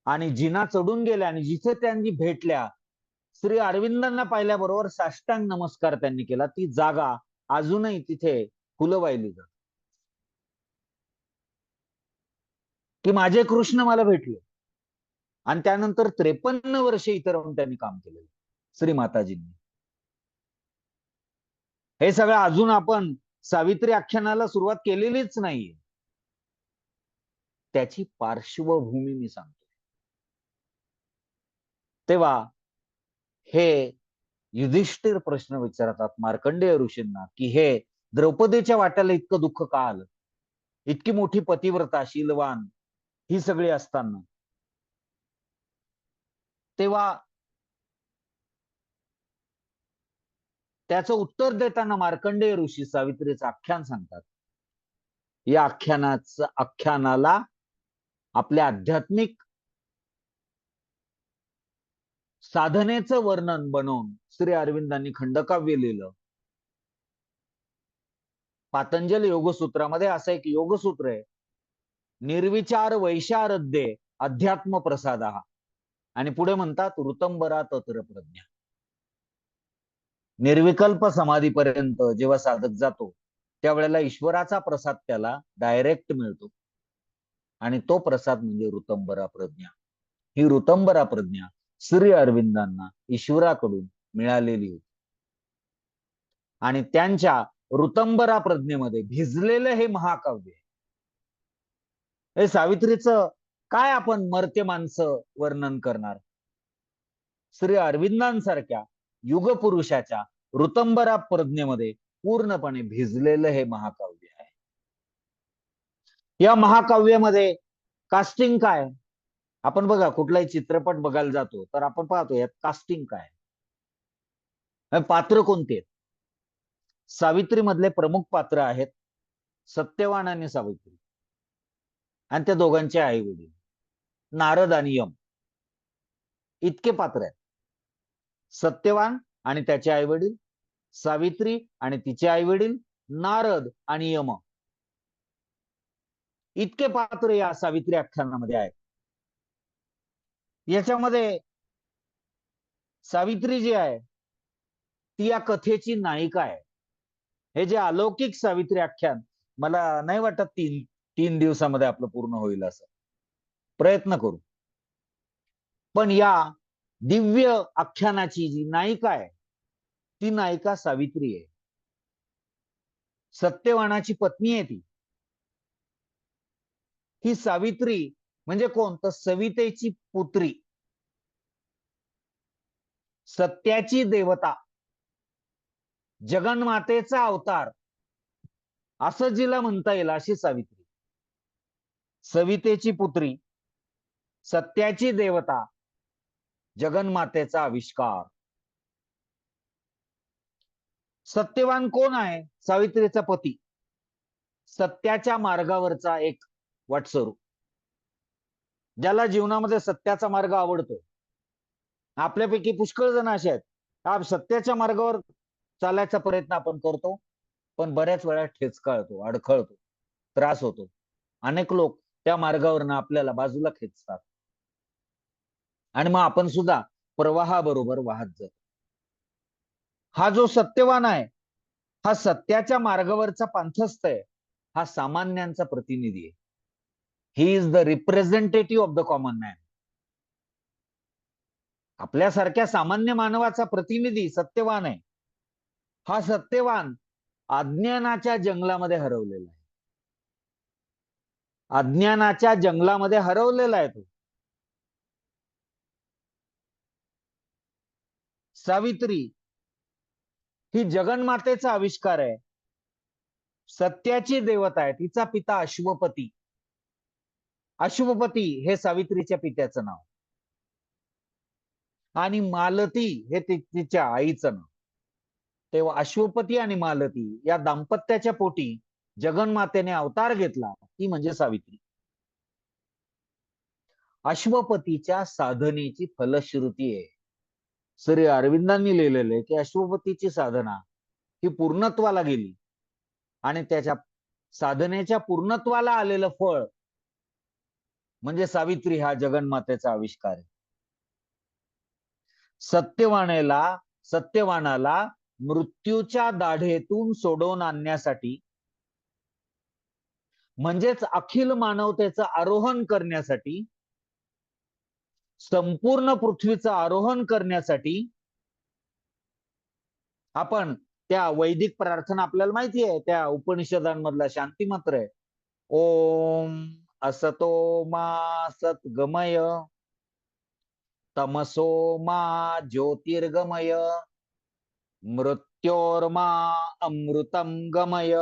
आणि जिना चढून गेल्या आणि जिथे त्यांनी भेटल्या, श्री अरविंदांना पाहिल्याबरोबर साष्टांग नमस्कार त्यांनी केला. ती जागा अजूनही तिथे फुलं वाहिली जातात की माझे कृष्ण मला भेटले. आणि त्यानंतर 53 वर्षे इतर राहून त्यांनी काम केलं श्री माताजींनी. हे सगळं अजून आपण सावित्री आख्यानाला सुरुवात केलेलीच नाहीये, त्याची पार्श्वभूमी मी सांगतो. तेव्हा हे युधिष्ठिर प्रश्न विचारतात मार्कंडेय ऋषींना की हे द्रौपदीच्या वाट्याला इतकं दुःख का आलं, इतकी मोठी पतिव्रता शीलवान ही सगळी असताना. तेव्हा त्याचं उत्तर देताना मार्कंडेय ऋषी सावित्रीचं आख्यान सांगतात. या आख्यानाला आपल्या आध्यात्मिक साधनेचं वर्णन बनवून श्री अरविंदांनी खंडकाव्य लिहिलं. पातंजल योगसूत्रामध्ये असं एक योगसूत्र आहे, निर्विचार वैशारद्ये अध्यात्म प्रसाद, आणि पुढे म्हणतात ऋतंबरा तत्र प्रज्ञा. निर्विकल्प समाधीपर्यंत जेव्हा साधक जातो त्यावेळेला ईश्वराचा प्रसाद त्याला डायरेक्ट मिळतो, आणि तो प्रसाद म्हणजे ऋतंबरा प्रज्ञा. ही ऋतंभरा प्रज्ञा श्री अरविंदांना ईश्वराकडून मिळालेली होती. आणि त्यांच्या ऋतंभरा प्रज्ञेमध्ये भिजलेलं हे महाकाव्य हे सावित्रीचं काय आपण मर्त्य माणसं वर्णन करणार. श्री अरविंदांसारख्या युगपुरुषाच्या ऋतंभरा प्रज्ञेमध्ये पूर्णपणे भिजलेलं हे महाकाव्य आहे. या महाकाव्यामध्ये कास्टिंग काय, आपण बघा कुठलाही चित्रपट बघायला जातो तर आपण पाहतो यात कास्टिंग काय, पात्र कोणते आहेत. सावित्री मधले प्रमुख पात्र आहेत सत्यवान आणि सावित्री, आणि त्या दोघांचे आई वडील नारद आणि यम, इतके पात्र आहेत. सत्यवान आणि त्याचे आई वडील, सावित्री आणि तिचे आई वडील, नारद आणि यम, इतके पात्र या सावित्री आख्यानामध्ये आहेत. याच्यामध्ये सावित्री जी आहे ती या कथेची नायिका आहे. हे जे अलौकिक सावित्री आख्यान मला नाही वाटत तीन दिवसामध्ये आपलं पूर्ण होईल असं, प्रयत्न करू. पण या दिव्य आख्यानाची जी नायिका आहे ती नायिका सावित्री आहे. सत्यवानाची पत्नी आहे ती. ही सावित्री म्हणजे कोण, तर सवितेची पुत्री, सत्याची देवता, जगन्मातेचा अवतार असं जिला म्हणता येईल अशी सावित्री. सवितेची पुत्री, सत्याची देवता, जगन्मातेचा आविष्कार. सत्यवान कोण आहे, सावित्रीचा पती, सत्याच्या मार्गावरचा एक वटसरू, ज्याला जीवनामध्ये सत्याचा मार्ग आवडतो. आपल्यापैकी पुष्कळ जण असे आहेत सत्याच्या मार्गावर चालायचा प्रयत्न आपण करतो, पण बऱ्याच वेळा ठेचकाळतो, अडखळतो, त्रास होतो. अनेक लोक त्या मार्गावरनं आपल्याला बाजूला खेचतात आणि मग आपण सुद्धा प्रवाहाबरोबर वाहत जातो. हा जो सत्यवान आहे हा सत्याच्या मार्गावरचा पांथस्थ आहे, हा सामान्यांचा प्रतिनिधी आहे. ही is the representative of the common man. आपल्यासारख्या सामान्य मानवाचा प्रतिनिधी सत्यवान आहे. हा सत्यवान अज्ञानाच्या जंगलामध्ये हरवलेला आहे. अज्ञानाच्या जंगलामध्ये हरवलेला आहे तो. सावित्री ही जगन्मातेचा आविष्कार आहे, सत्याची देवता आहे. तिचा पिता अश्वपती. अश्वपती हे सावित्रीच्या पित्याचं नाव, आणि मालती हे तिच्या आईचं नाव. तेव्हा अश्वपती आणि मालती या दाम्पत्याच्या पोटी जगन्मातेने अवतार घेतला, ती म्हणजे सावित्री. अश्वपतीच्या साधनेची फलश्रुती आहे. श्री अरविंदांनी लिहिलेले की अश्वपतीची साधना ही पूर्णत्वाला गेली आणि त्याच्या साधनेच्या पूर्णत्वाला आलेलं फळ म्हणजे सावित्री हा जगन्मातेचा आविष्कार आहे. सत्यवानाला मृत्यूच्या दाढेतून सोडवून आणण्यासाठी, म्हणजेच अखिल मानवतेचं आरोहण करण्यासाठी, संपूर्ण पृथ्वीचं आरोहण करण्यासाठी आपण त्या वैदिक प्रार्थना आपल्याला माहिती आहे, त्या उपनिषदांमधला शांती मंत्र आहे, ओम असतो मा सद्गमय तमसो मा ज्योतिर्गमय मृत्योर्मा अमृतम गमय.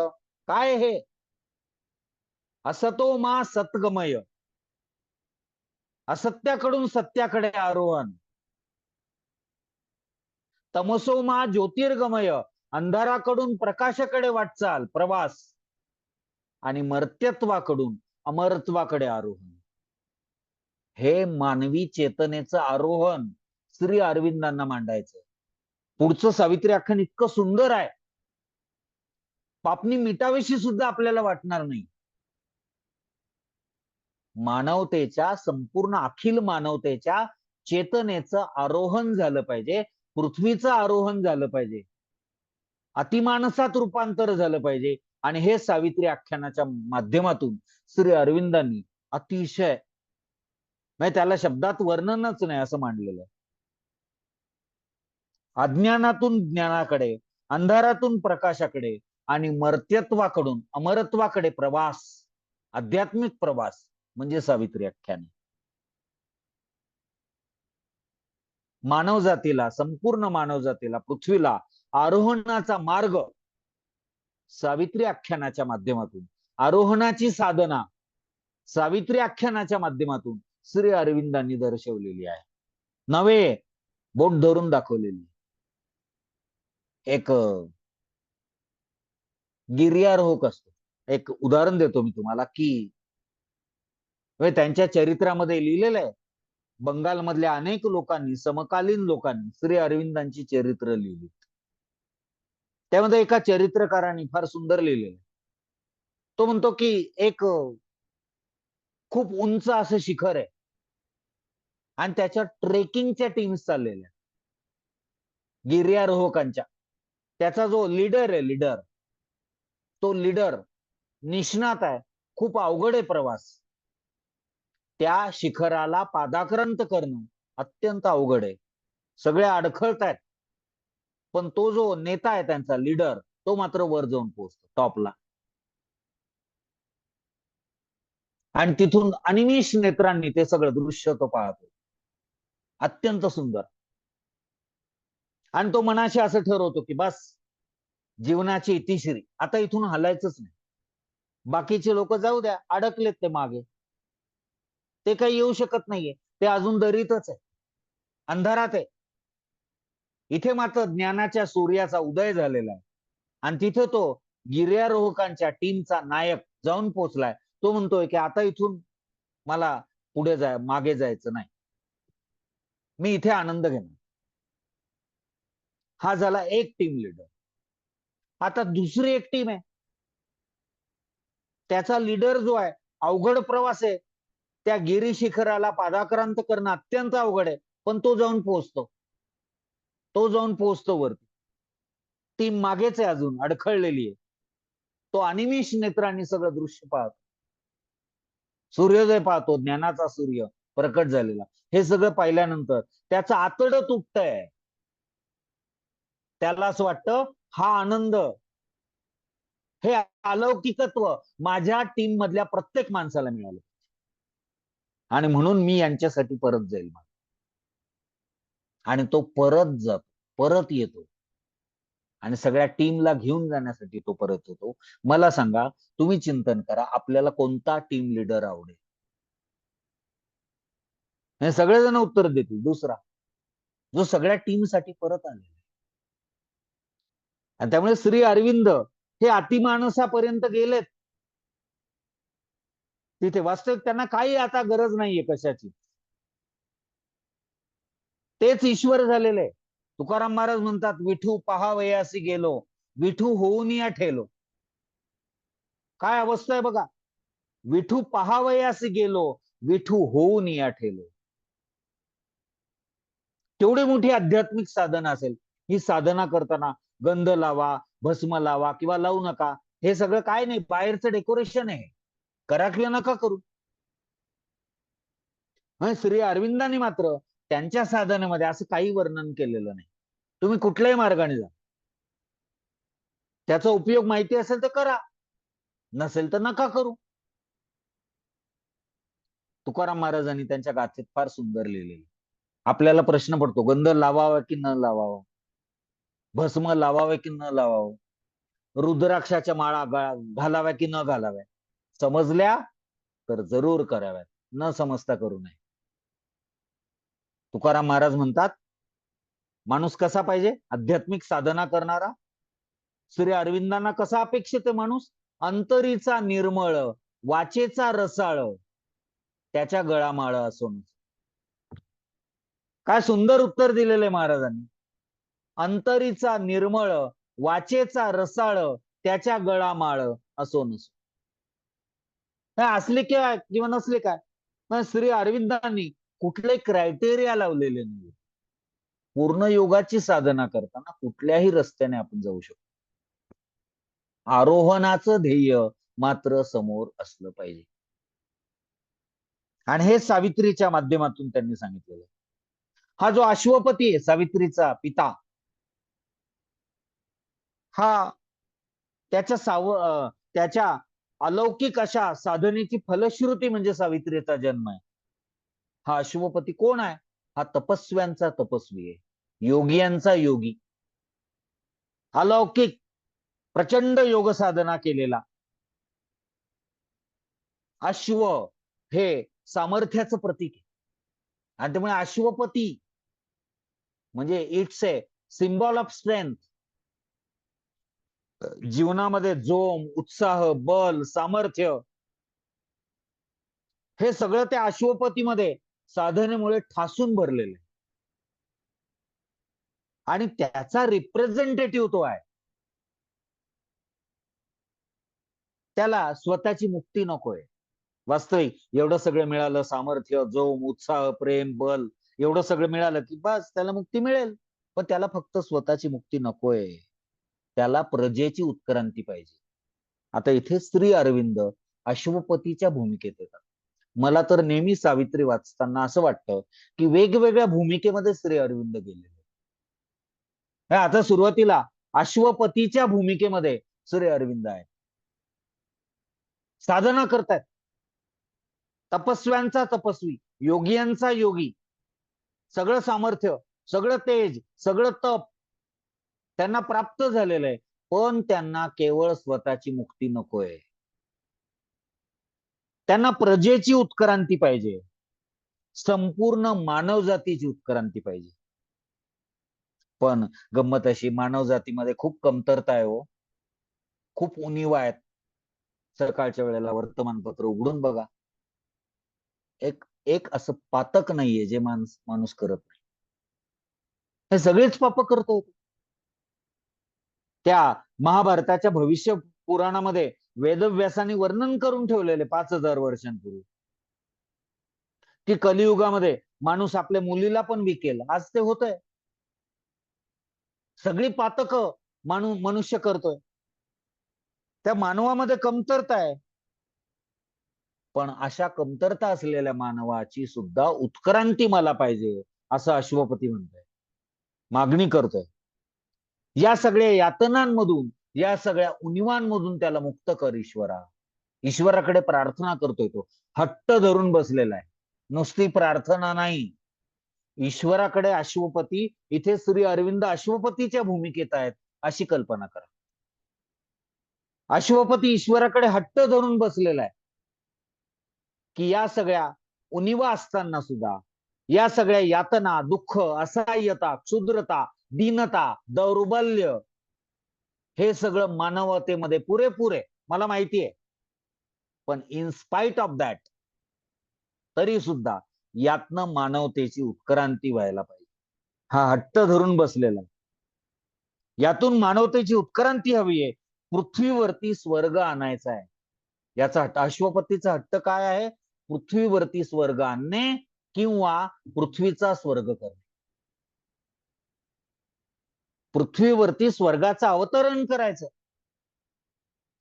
काय हे असतो मा सत्गमय, असत्याकडून सत्याकडे आरोहण, तमसो मा ज्योतिर्गमय, अंधाराकडून प्रकाशाकडे वाटचाल प्रवास, आणि मर्त्यत्वाकडून अमरत्वाकडे आरोहण. हे मानवी चेतनेचं आरोहण श्री अरविंदांना मांडायचं. पुढचं सावित्री आख्यान इतकं सुंदर आहे, पापणी मिटावीशी सुद्धा आपल्याला वाटणार नाही. मानवतेच्या, संपूर्ण अखिल मानवतेच्या चेतनेचं आरोहण झालं पाहिजे, पृथ्वीचं आरोहण झालं पाहिजे, अतिमानसात रूपांतर झालं पाहिजे. आणि हे सावित्री आख्यानाच्या माध्यमातून श्री अरविंदांनी अतिशय म्हणजे त्याला शब्दात वर्णनच नाही असं मांडलेलं आहे. अज्ञानातून ज्ञानाकडे, अंधारातून प्रकाशाकडे आणि मर्त्यत्वाकडून अमरत्वाकडे प्रवास, आध्यात्मिक प्रवास म्हणजे सावित्री आख्यान. मानव जातीला, संपूर्ण मानव जातीला, पृथ्वीला आरोहणाचा मार्ग सावित्री आख्यानाच्या माध्यमातून, आरोहणाची साधना सावित्री आख्यानाच्या माध्यमातून श्री अरविंदांनी दर्शवलेली आहे. नवे बोट धरून दाखवलेली. एक गिर्यारोहक असतो. एक उदाहरण देतो मी तुम्हाला की त्यांच्या चरित्रामध्ये लिहिलेलं आहे. बंगालमधल्या अनेक लोकांनी, समकालीन लोकांनी श्री अरविंदांची चरित्र लिहिली. त्यामध्ये एका चरित्रकाराने फार सुंदर लिहिलेलं. तो म्हणतो की एक खूप उंच असं शिखर आहे आणि त्याच्या ट्रेकिंगच्या टीम्स चाललेल्या, गिर्यारोहकांच्या. त्याचा जो लीडर आहे, तो लीडर निष्णात आहे, खूप अवघड आहे प्रवास. त्या शिखराला पादाक्रांत करणं अत्यंत अवघड आहे. सगळे अडखळत आहेत, पण तो जो नेता आहे त्यांचा लीडर, तो मात्र वर जाऊन पोहोचतो टॉपला. आणि तिथून अनिमिष नेत्रांनी ते सगळं दृश्य तो पाहतो. अत्यंत सुंदर. आणि तो मनाशी असं ठरवतो की बस जीवनाची इतिश्री, आता इथून हलायचंच नाही. बाकीचे लोक जाऊ द्या, अडकलेत ते मागे, ते काही येऊ शकत नाहीये, ते अजून दरीतच आहे, अंधारात आहे. इथे मात्र ज्ञानाच्या सूर्याचा उदय झालेला आहे आणि तिथे तो गिर्यारोहकांच्या टीमचा नायक जाऊन पोहोचलाय. तो म्हणतोय की आता इथून मला पुढे मागे जायचं नाही, मी इथे आनंद घेणार. हा झाला एक टीम लीडर. आता दुसरी एक टीम आहे, त्याचा लीडर जो आहे, अवघड प्रवास आहे, त्या गिरी शिखराला पादाक्रांत करणं अत्यंत अवघड आहे, पण तो जाऊन पोहोचतो वरती. टीम मागेच आहे, अजून अडखळलेली आहे. तो अनिमिष नेत्रांनी सगळं दृश्य पाहतो, सूर्योदय पाहतो, ज्ञानाचा सूर्य प्रकट झालेला. हे सगळं पाहिल्यानंतर त्याचं आतडं तुटतंय. त्याला असं वाटतं हा आनंद, हे अलौकिकत्व माझ्या टीम मधल्या प्रत्येक माणसाला मिळालं आणि म्हणून मी यांच्यासाठी परत जाईल. आणि तो परत जातो, परत येतो आणि सगळ्या टीमला घेऊन जाण्यासाठी तो परत येतो. मला सांगा, तुम्ही चिंतन करा, आपल्याला कोणता टीम लीडर आवडेल? हे सगळेजण उत्तर देतील दुसरा, जो सगळ्या टीमसाठी परत आलेला. आणि त्यामुळे श्री अरविंद हे अतिमानसापर्यंत गेलेत. तिथे वास्तविक त्यांना काही आता गरज नाहीये कशाची, तेच ईश्वर झालेले. तुकाराम महाराज म्हणतात, विठू पहावयासी गेलो, विठू होऊन या ठेलो. काय अवस्था आहे बघा, विठू पहावयासी गेलो, विठू होऊन या ठेलो. तेवढी मोठी आध्यात्मिक साधना असेल. ही साधना करताना गंध लावा, भस्म लावा किंवा लावू नका, हे सगळं काय नाही, बाहेरचं डेकोरेशन आहे, करा किंवा नका करू. श्री अरविंदांनी मात्र त्यांच्या साधनेमध्ये असं काही वर्णन केलेलं नाही. तुम्ही कुठल्याही मार्गाने जा, त्याचा उपयोग माहिती असेल तर करा, नसेल तर नका करू. तुकाराम महाराजांनी त्यांच्या गाथेत फार सुंदर लिहिलेले. आपल्याला प्रश्न पडतो, गंध लावावा की न लावावा, भस्म लावावे की न लावावं, रुद्राक्षाच्या माळा घालाव्या की न घालाव्या. समजल्या तर जरूर कराव्यात, न समजता करू नये. तुकाराम महाराज म्हणतात, माणूस कसा पाहिजे? आध्यात्मिक साधना करणारा. श्री अरविंदांना कसा अपेक्षित आहे माणूस? अंतरीचा निर्मळ, वाचेचा रसाळ, त्याच्या गळामाळ असून. काय सुंदर उत्तर दिलेलं आहे महाराजांनी. अंतरीचा निर्मळ, वाचेचा रसाळ, त्याच्या गळामाळ असो नसो. असले काय किंवा नसले काय, श्री अरविंदांनी कुठले क्रायटेरिया लावलेले नाही. पूर्ण योगाची साधना करताना कुठल्याही रस्त्याने आपण जाऊ शकतो. आरोहणाचं ध्येय मात्र समोर असलं पाहिजे. आणि हे सावित्रीच्या माध्यमातून त्यांनी सांगितलेलं. हा जो अश्वपती आहे, सावित्रीचा पिता, हा त्याच्या अलौकिक अशा साधनेची फलश्रुती म्हणजे सावित्रीचा जन्म आहे. हा अश्वपती कोण आहे? हा तपस्व्यांचा तपस्वी आहे, योगियांचा योगी, अलौकिक प्रचंड योग साधना केलेला. अश्व हे सामर्थ्याचं प्रतीक आहे आणि त्यामुळे अश्वपती म्हणजे it's a symbol of strength. जीवनामध्ये जोम, उत्साह, बल, सामर्थ्य हे सगळं त्या अश्वपतीमध्ये साधनेमुळे ठासून भरलेलं आहे आणि त्याचा रिप्रेझेंटेटिव्ह तो आहे. त्याला स्वतःची मुक्ती नकोय. वास्तविक एवढं सगळं मिळालं, सामर्थ्य, जोम, उत्साह, प्रेम, बल, एवढं सगळं मिळालं की बस त्याला मुक्ती मिळेल. पण त्याला फक्त स्वतःची मुक्ती नकोय, त्याला प्रजेची उत्क्रांती पाहिजे. आता इथे श्री अरविंद अश्वपतीच्या भूमिकेत येतात. मला तर नेहमी सावित्री वाचताना असं वाटतं की वेगवेगळ्या भूमिकेमध्ये श्री अरविंद गेलेले. आता सुरुवातीला अश्वपतीच्या भूमिकेमध्ये श्री अरविंद आहे, साधना करतायत, तपस्व्यांचा तपस्वी, योगियांचा योगी, सगळं सामर्थ्य, सगळं तेज, सगळं तप त्यांना प्राप्त झालेलं आहे. पण त्यांना केवळ स्वतःची मुक्ती नकोय, त्यांना प्रजेची उत्क्रांती पाहिजे, संपूर्ण मानवजातीची उत्क्रांती पाहिजे. पण गंमत अशी, मानव जातीमध्ये खूप कमतरता आहे हो, खूप उणीवा आहेत. सकाळच्या वेळेला वर्तमानपत्र उघडून बघा, एक एक असं पातक नाहीये जे माणूस करत नाही. हे सगळेच पाप करतोय. त्या महाभारताच्या भविष्य पुराणामध्ये वेदव्यासाने वर्णन करून ठेवलेले 5000 वर्षांपूर्वी की कलियुगामध्ये माणूस आपल्या मुलीला पण विकेल. आज ते होतंय. सगळी पातक मनुष्य करतोय. त्या मानवामध्ये कमतरता आहे, पण अशा कमतरता असलेल्या मानवाची सुद्धा उत्क्रांती मला पाहिजे असं अश्वपती म्हणतोय, मागणी करतोय. या सगळ्या यातनांमधून, या सगळ्या उणिवांमधून त्याला मुक्त कर ईश्वरा. ईश्वराकडे प्रार्थना करतोय तो, हट्ट धरून बसलेला आहे. नुसती प्रार्थना नाही, ईश्वराकडे अश्वपती, इथे श्री अरविंद अश्वपतीच्या भूमिकेत आहेत अशी कल्पना करा. अश्वपती ईश्वराकडे हट्ट धरून बसलेला आहे की या सगळ्या उणिवा असताना सुद्धा, या सगळ्या यातना, दुःख, असहाय्यता, क्षुद्रता, दीनता, दौर्बल्य हे सगळं मानवतेमध्ये पुरेपूर आहे, मला माहिती आहे. पण इन स्पाइट ऑफ दॅट, तरी सुद्धा यातनं मानवतेची उत्क्रांती व्हायला पाहिजे. हा हट्ट धरून बसलेला आहे. यातून मानवतेची उत्क्रांती हवी आहे. पृथ्वीवरती स्वर्ग आणायचा आहे. याचा हट्ट, अश्वपतीचा हट्ट काय आहे? पृथ्वीवरती स्वर्ग आणणे किंवा पृथ्वीचा स्वर्ग करणे. पृथ्वीवरती स्वर्गाचं अवतरण करायचं.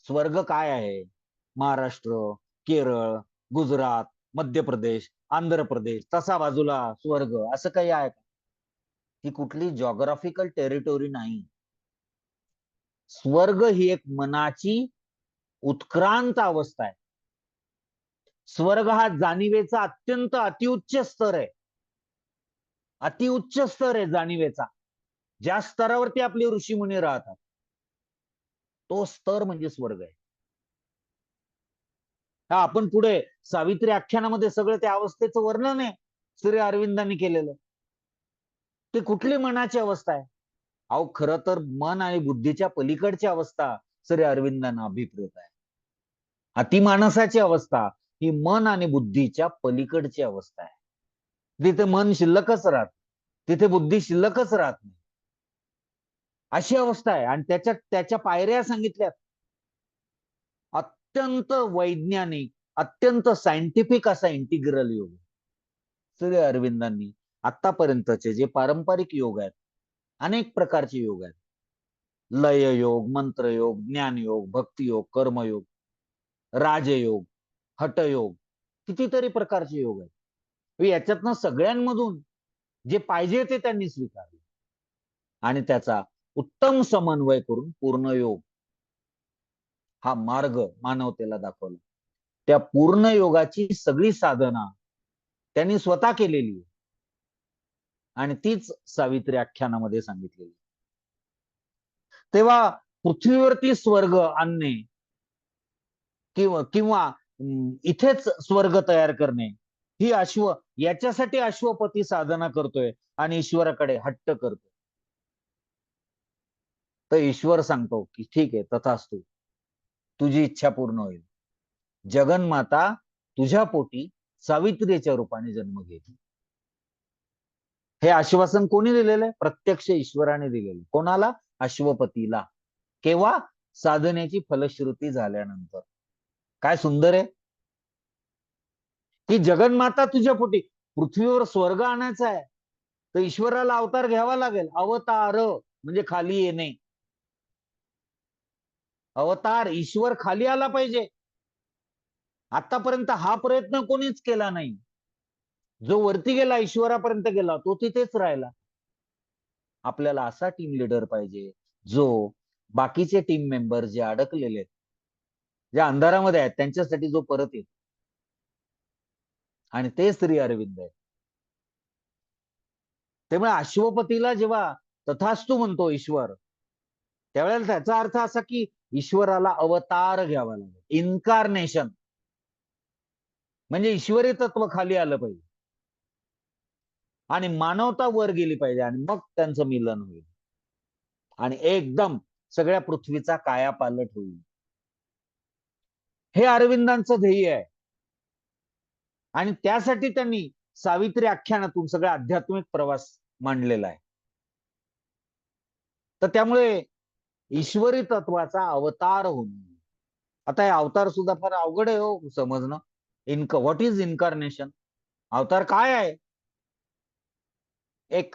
स्वर्ग काय आहे? महाराष्ट्र, केरळ, गुजरात, मध्य प्रदेश, आंध्र प्रदेश, तसा बाजूला स्वर्ग असं काही आहे का? ही कुठली जॉग्राफिकल टेरिटोरी नाही. स्वर्ग ही एक मनाची उत्क्रांत अवस्था आहे. स्वर्ग हा जाणीवेचा अत्यंत अतिउच्च स्तर आहे. अतिउच्च स्तर आहे जाणीवेचा. ज्या स्तरावरती आपले ऋषीमुनी राहतात, तो स्तर म्हणजे स्वर्ग आहे. हा आपण पुढे सावित्री आख्यानामध्ये सगळं त्या अवस्थेचं वर्णन आहे श्री अरविंदांनी केलेलं. ती कुठली मनाची अवस्था आहे? अहो, खरं तर मन आणि बुद्धीच्या पलीकडची अवस्था श्री अरविंदांना अभिप्रेत आहे. अतिमानसाची अवस्था ही मन आणि बुद्धीच्या पलीकडची अवस्था आहे. तिथे मन शिल्लकच राहत, तिथे बुद्धी शिल्लकच राहत नाही, अशी अवस्था आहे. आणि त्याच्या पायऱ्या सांगितल्यात. अत्यंत वैज्ञानिक, अत्यंत सायंटिफिक असा इंटिग्रल योग श्री अरविंदांनी आतापर्यंतचे जे पारंपरिक योग आहेत, अनेक प्रकारचे योग आहेत, लय योग, मंत्रयोग, ज्ञानयोग, भक्तियोग, कर्मयोग, राजयोग, हटयोग, कितीतरी प्रकारचे योग आहेत. याच्यातनं सगळ्यांमधून जे पाहिजे ते त्यांनी स्वीकारले आणि त्याचा उत्तम समन्वय करून पूर्ण योग हा मार्ग मानवतेला दाखवला. त्या पूर्ण योगाची सगळी साधना त्यांनी स्वतः केलेली आहे आणि तीच सावित्री आख्यानामध्ये सांगितलेली. तेव्हा पृथ्वीवरती स्वर्ग आणणे किंवा इथेच स्वर्ग तयार करणे ही याच्यासाठी अश्वपती साधना करतोय आणि ईश्वराकडे हट्ट करतोय. तर ईश्वर सांगतो की ठीक आहे, तथास्तु, तुझी इच्छा पूर्ण होईल. जगन्माता तुझ्या पोटी सावित्रीच्या रूपाने जन्म घेईल. हे आश्वासन कोणी दिलेलं आहे? प्रत्यक्ष ईश्वराने दिलेलं. कोणाला? अश्वपतीला. केव्हा? साधनेची फलश्रुती झाल्यानंतर. काय सुंदर आहे की जगन्माता तुझ्या पोटी. पृथ्वीवर स्वर्ग आणायचा आहे तर ईश्वराला अवतार घ्यावा लागेल. अवतार म्हणजे खाली येणे. अवतार, ईश्वर खाली आला पाहिजे. आतापर्यंत हा प्रयत्न कोणीच केला नाही. जो वरती गेला, ईश्वरापर्यंत गेला, तो तिथेच राहिला. आपल्याला असा टीम लीडर पाहिजे जो बाकीचे टीम मेंबर जे अडकलेले आहेत, ज्या अंधारामध्ये आहेत, त्यांच्यासाठी जो परत येतो. आणि ते श्री अरविंद आहे. त्यामुळे अश्वपतीला जेव्हा तथास्तु म्हणतो ईश्वर, त्यावेळेला त्याचा अर्थ असा की ईश्वराला अवतार घ्यावा लागेल. इन्कारनेशन म्हणजे ईश्वरी तत्व खाली आलं पाहिजे आणि मानवता वर गेली पाहिजे आणि मग त्यांचं मिलन होईल आणि एकदम सगळ्या पृथ्वीचा कायापालट होईल. हे अरविंदांचं ध्येय आहे आणि त्यासाठी त्यांनी सावित्री आख्यानातून सगळा आध्यात्मिक प्रवास मांडलेला आहे. तर त्यामुळे ईश्वरी तत्वाचा अवतार होणं. आता हे अवतार सुद्धा फार अवघड आहे हो समजणं. What is incarnation? अवतार काय आहे? एक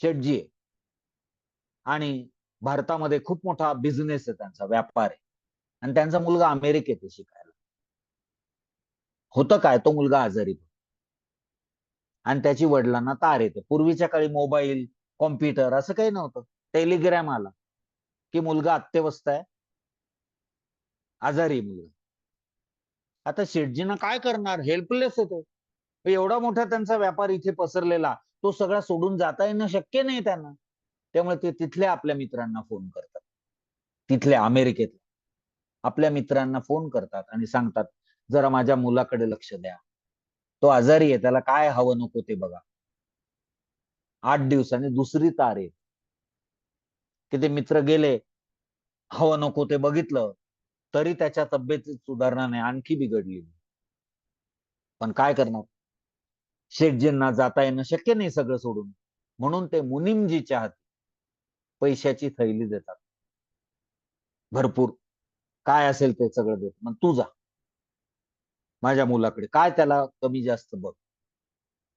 शेठजी आहे आणि भारतामध्ये खूप मोठा बिझनेस आहे, त्यांचा व्यापार आहे आणि त्यांचा मुलगा अमेरिकेत आहे शिकायला. होतं काय, तो मुलगा आजारी आणि त्याची वडिलांना तार येते. पूर्वीच्या काळी मोबाईल, कॉम्प्युटर असं काही नव्हतं. टेलिग्राम आला की मुलगा अत्यवस्थ आहे, आजारी मुलगा. आता शेठजींना काय करणार? हेल्पलेस होतो. एवढा मोठा त्यांचा व्यापार इथे पसरलेला, तो सगळा सोडून जाता येणं शक्य नाही त्यांना. त्यामुळे ते तिथल्या आपल्या मित्रांना फोन करतात. तिथल्या अमेरिकेत आपल्या मित्रांना फोन करतात आणि सांगतात, जरा माझ्या मुलाकडे लक्ष द्या. तो आजारी आहे, त्याला काय हवं नको ते बघा. 8 दिवसांनी दुसरी तार येते की ते मित्र गेले, हवं नको ते बघितलं, तरी त्याच्या तब्येतीत सुधारणा नाही, आणखी बिघडली. पण काय करणार? शेठजींना जाता येणं शक्य नाही सगळं सोडून. म्हणून ते मुनीमजीच्या हाती पैशाची थैली देतात. भरपूर काय असेल ते सगळं देत. मग तू जा माझ्या मुलाकडे, काय त्याला कमी जास्त बघ.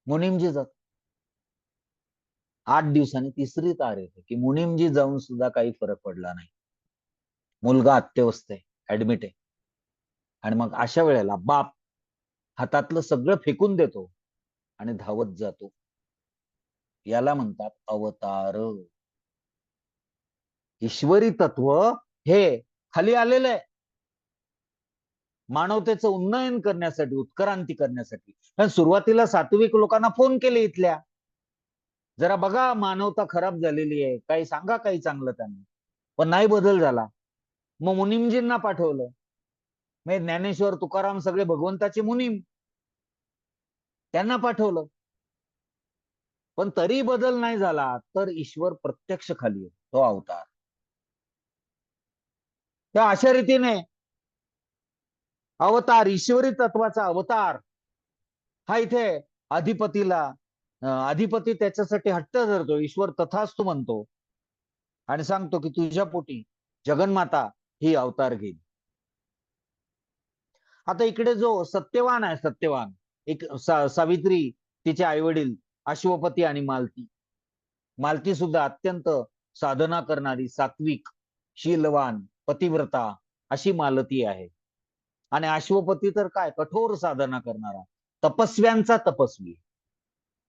मुनीमजी जात. 8 दिवसांनी तिसरी तार येते की मुनीमजी जाऊन सुद्धा काही फरक पडला नाही. मुलगा अत्यवस्थ आहे, ऍडमिट आहे. आणि मग अशा वेळेला बाप हातातलं सगळं फेकून देतो आणि धावत जातो. याला म्हणतात अवतार. ईश्वरी तत्व हे खाली आलेलं आहे मानवतेचं उन्नयन करण्यासाठी, उत्क्रांती करण्यासाठी. पण सुरुवातीला सात्विक लोकांना फोन केले इथल्या, जरा बघा मानवता खराब झालेली आहे, काही सांगा काही चांगलं त्यांना. पण नाही बदल झाला. मग मुनीमजींना पाठवलं. मग ज्ञानेश्वर, तुकाराम सगळे भगवंताचे मुनीम, त्यांना पाठवलं. पण तरी बदल नाही झाला तर ईश्वर प्रत्यक्ष खाली येतो, तो अवतार. त्या अशा रीतीने अवतार, ईश्वरी तत्वाचा अवतार हा इथे अधिपती त्याच्यासाठी हट्ट धरतो. ईश्वर तथास्तु म्हणतो आणि सांगतो की तुझ्या पोटी जगन्माता ही अवतार घेईल. आता इकडे जो सत्यवान आहे, सत्यवान एक सावित्री, तिचे आई वडील अश्वपती आणि मालती. मालती सुद्धा अत्यंत साधना करणारी, सात्विक, शीलवान, पतिव्रता अशी मालती आहे. आणि अश्वपती तर काय कठोर साधना करणारा तपस्व्यांचा तपस्वी.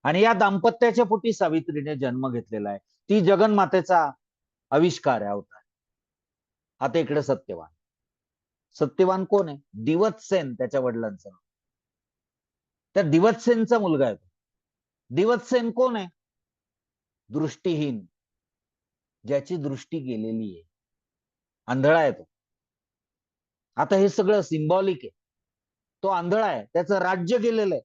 आणि या दाम्पत्याच्या पोटी सावित्रीने जन्म घेतलेला आहे. ती जगन्मातेचा आविष्कार आहे, अवतार. आता इकडे सत्यवान. सत्यवान कोण आहे? दिवत्सेन त्याच्या वडिलांचं नाव. त्या दिवत्सेनचा मुलगा आहे. दिवत्सेन कोण आहे? दृष्टीहीन, ज्याची दृष्टी गेलेली आहे, आंधळा आहे तो. आता हे सगळं सिंबॉलिक आहे. तो आंधळा आहे, त्याचं राज्य गेलेलं आहे.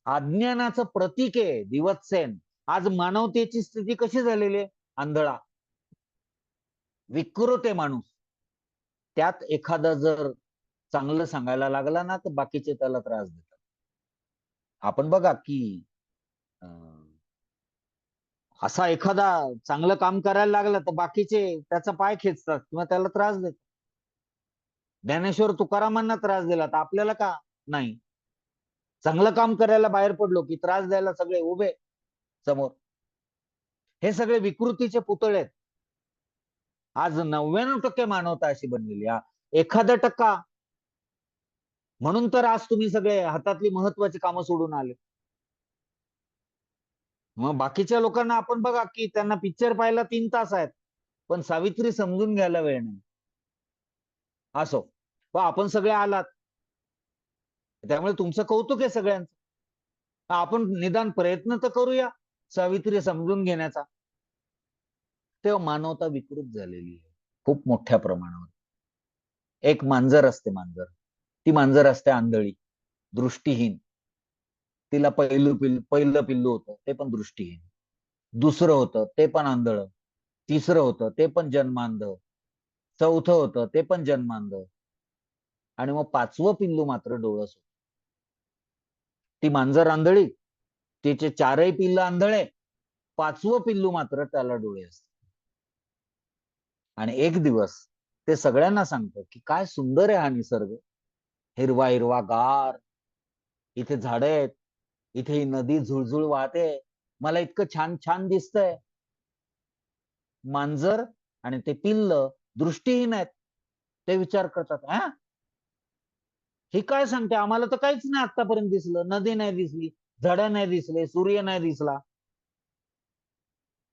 अज्ञानाचं प्रतीक आहे दिवत्सेन. आज मानवतेची स्थिती कशी झालेली आहे? आंधळा, विकृत आहे माणूस. त्यात एखादा जर चांगलं सांगायला लागला ना, तर बाकीचे त्याला त्रास देतात. आपण बघा की असा एखादा चांगलं काम करायला लागला तर बाकीचे त्याचा पाय खेचतात किंवा त्याला त्रास देतात. ज्ञानेश्वर तुकारामांना त्रास दिला तर आपल्याला का नाही? चांगलं काम करायला बाहेर पडलो की त्रास द्यायला सगळे उभे समोर. हे सगळे विकृतीचे पुतळे आहेत. आज 99% मानवता अशी बनलेली. 1% म्हणून तर आज तुम्ही सगळे हातातली महत्वाची कामं सोडून आले. मग बाकीच्या लोकांना आपण बघा की त्यांना पिक्चर पाहायला 3 तास आहेत, पण सावित्री समजून घ्यायला वेळ नाही. असो, पण आपण सगळे आलात, त्यामुळे तुमचं कौतुक आहे सगळ्यांचं. आपण निदान प्रयत्न तर करूया सावित्री समजून घेण्याचा. तेव्हा मानवता विकृत झालेली आहे खूप मोठ्या प्रमाणावर. एक मांजर असते, मांजर. ती मांजर असते आंधळी, दृष्टीहीन. तिला पहिलं पिल्लू होतं ते पण दृष्टीहीन, दुसरं होतं ते पण आंधळ, तिसरं होतं ते पण जन्मांध, चौथं होतं ते पण जन्मांध, आणि मग 5वं पिल्लू मात्र डोळस होतं. ती मांजर आंधळी, तिचे 4ही पिल्लं आंधळे, 5वं पिल्लू मात्र त्याला डोळे असतात. आणि एक दिवस ते सगळ्यांना सांगतं की काय सुंदर आहे हा निसर्ग, हिरवा हिरवा गार, इथे झाडं आहेत, इथे ही नदी झुळझुळ वाहते, मला इतकं छान छान दिसतंय. मांजर आणि ते पिल्ल दृष्टीहीन आहेत. ते विचार करतात, हा हे काय सांगते, आम्हाला तर काहीच नाही आतापर्यंत दिसलं. नदी नाही दिसली, झाडं नाही दिसले, सूर्य नाही दिसला,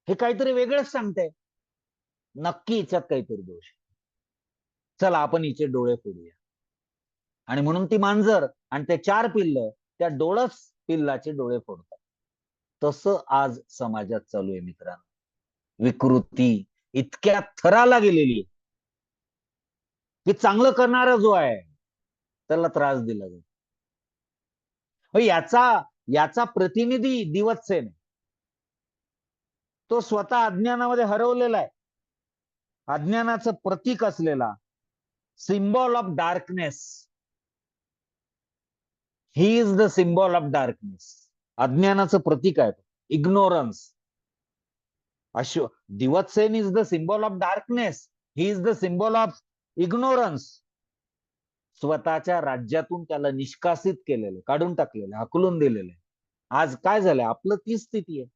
हे काहीतरी वेगळंच सांगते. नक्की हिच्यात काहीतरी दोष. चला आपण हिचे डोळे फोडूया. आणि म्हणून ती मांजर आणि ते 4 पिल्ल त्या डोळस पिल्लाचे डोळे फोडतात. तसं आज समाजात चालू आहे मित्रांनो. विकृती इतक्या थराला गेलेली की चांगलं करणारा जो आहे त्याला त्रास दिला जातो. याचा याचा प्रतिनिधी दिवत्सेन. तो स्वतः अज्ञानामध्ये हरवलेला आहे. अज्ञानाचं प्रतीक असलेला, symbol of darkness. He is the symbol of darkness. अज्ञानाचं प्रतीक आहे, इग्नोरन्स. दिवत्सेन is the symbol of darkness. He is the symbol of ignorance. स्वतःच्या राज्यातून त्याला निष्कासित केलेलं, काढून टाकलेलं, हकलून दिलेलं. आज काय झालंय? आपलं तीच स्थिती आहे.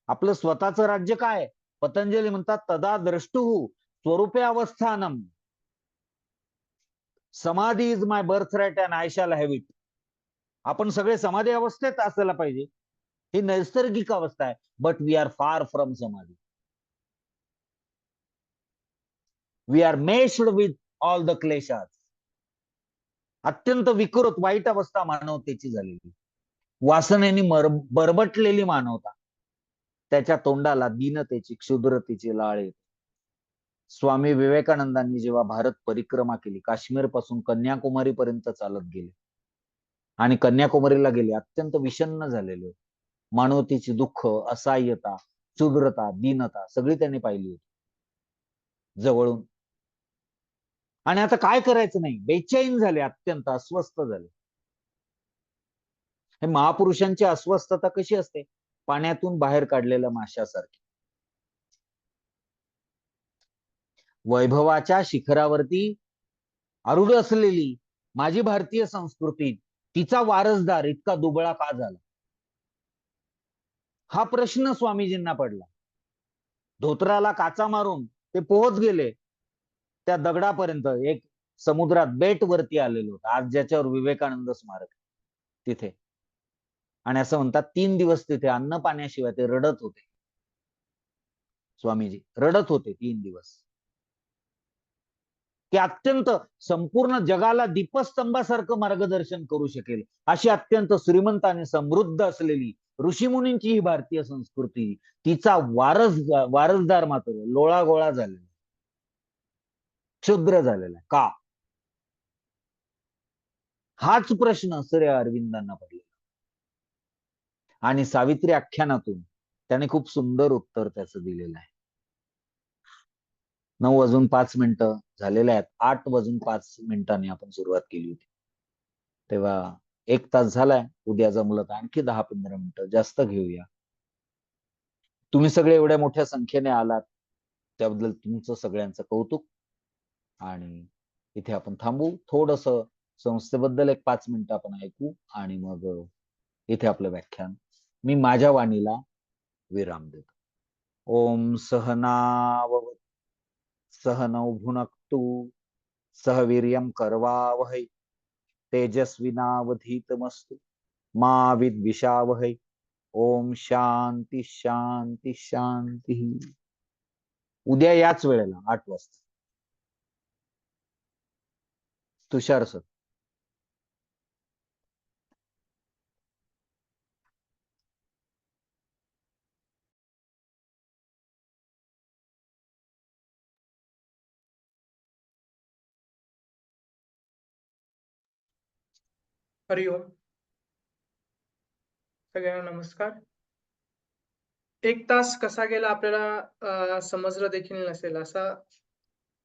आपलं स्वतःचं राज्य काय? पतंजली म्हणतात तदा द्रष्टुः स्वरूपे अवस्थानम. Samadhi is my birthright and I shall have it. आपण सगळे समाधी अवस्थेत असायला पाहिजे. ही नैसर्गिक अवस्था आहे, but we are far from samadhi. We are meshed with all the kleshas. अत्यंत विकृत वाईट अवस्था मानवतेची झालेली. वासनेनी बरबटलेली मानवता. त्याच्या तोंडाला दीनतेची, क्षुद्रतेची लाळ येते. स्वामी विवेकानंदांनी जेव्हा भारत परिक्रमा केली, काश्मीर पासून कन्याकुमारी पर्यंत चालत गेले आणि कन्याकुमारीला गेले, अत्यंत विषण्ण झालेले. मानवतेची दुःख, असहाय्यता, क्षुद्रता, दीनता सगळी त्यांनी पाहिली होती जवळून. आणि आता काय करायचं नाही, बेचैन झाले, अत्यंत अस्वस्थ झाले. हे महापुरुषांची अस्वस्थता कशी असते? पाण्यातून बाहेर काढलेल्या माशासारखी. वैभवाच्या शिखरावरती आरूढ असलेली माझी भारतीय संस्कृती, तिचा वारसदार इतका दुबळा का झाला? हा प्रश्न स्वामीजींना पडला. धोत्राला काचा मारून ते पोहोच गेले त्या दगडापर्यंत, एक समुद्रात बेट वरती आलेलं होतं, आज ज्याच्यावर विवेकानंद स्मारक आहे, तिथे. आणि असं म्हणतात 3 दिवस तिथे अन्न पाण्याशिवाय ते रडत होते. स्वामीजी रडत होते 3 दिवस. की अत्यंत संपूर्ण जगाला दीपस्तंभासारखं मार्गदर्शन करू शकेल अशी अत्यंत श्रीमंत आणि समृद्ध असलेली ऋषीमुनींची ही भारतीय संस्कृती, तिचा वारसदार मात्र लोळागोळा झालेला, क्षुद्र झालेला. का? हाच प्रश्न श्री अरविंदांना पडलेला. आणि सावित्री आख्यानातून त्याने खूप सुंदर उत्तर त्याचं दिलेलं आहे. 9:05 झालेले आहेत. 8:05 आपण सुरुवात केली होती. तेव्हा 1 तास झालाय. उद्या जमलं तर आणखी 10-15 मिनिटं जास्त घेऊया. तुम्ही सगळे एवढ्या मोठ्या संख्येने आलात त्याबद्दल तुमचं सगळ्यांचं कौतुक. आणि इथे आपण थांबू. थोडस संस्थेबद्दल एक 5 मिनिटं आपण ऐकू आणि मग इथे आपलं व्याख्यान मी माझ्या वाणीला विराम देतो. ओम सहनाववतु सहनौ भुनक्तु सह वीर्यं करवावहै तेजस्विनावधीतमस्तु मा विद्विषावहै. ओम शांती शांती शांती. उद्या याच वेळेला 8 वाजता. तुषार सर. हरिओम. सगळ्यांना नमस्कार. 1 तास कसा गेला आपल्याला समजलं देखील नसेल. असा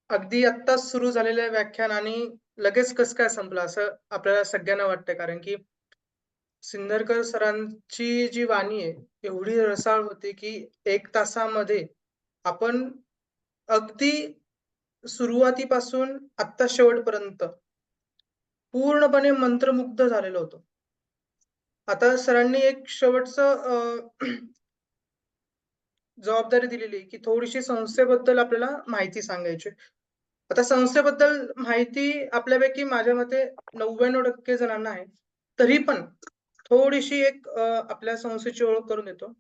अगदी आत्ताच सुरू झालेलं व्याख्यान आणि लगेच कसं काय संपलं असं आपल्याला सगळ्यांना वाटतंय. कारण की सिन्नरकर सरांची जी वाणी आहे एवढी रसाळ होती की 1 तासामध्ये आपण अगदी सुरुवातीपासून आत्ता शेवटपर्यंत पूर्णपणे मंत्रमुग्ध झालेलो होतो. आता सरांनी एक शेवटचं जबाबदारी दिलेली की थोडीशी संस्थेबद्दल आपल्याला माहिती सांगायची. आता संस्थेबद्दल माहिती आपल्यापैकी माझ्या मते 99% जणांना आहे. तरी पण थोडीशी एक आपल्या संस्थेची ओळख करून देतो.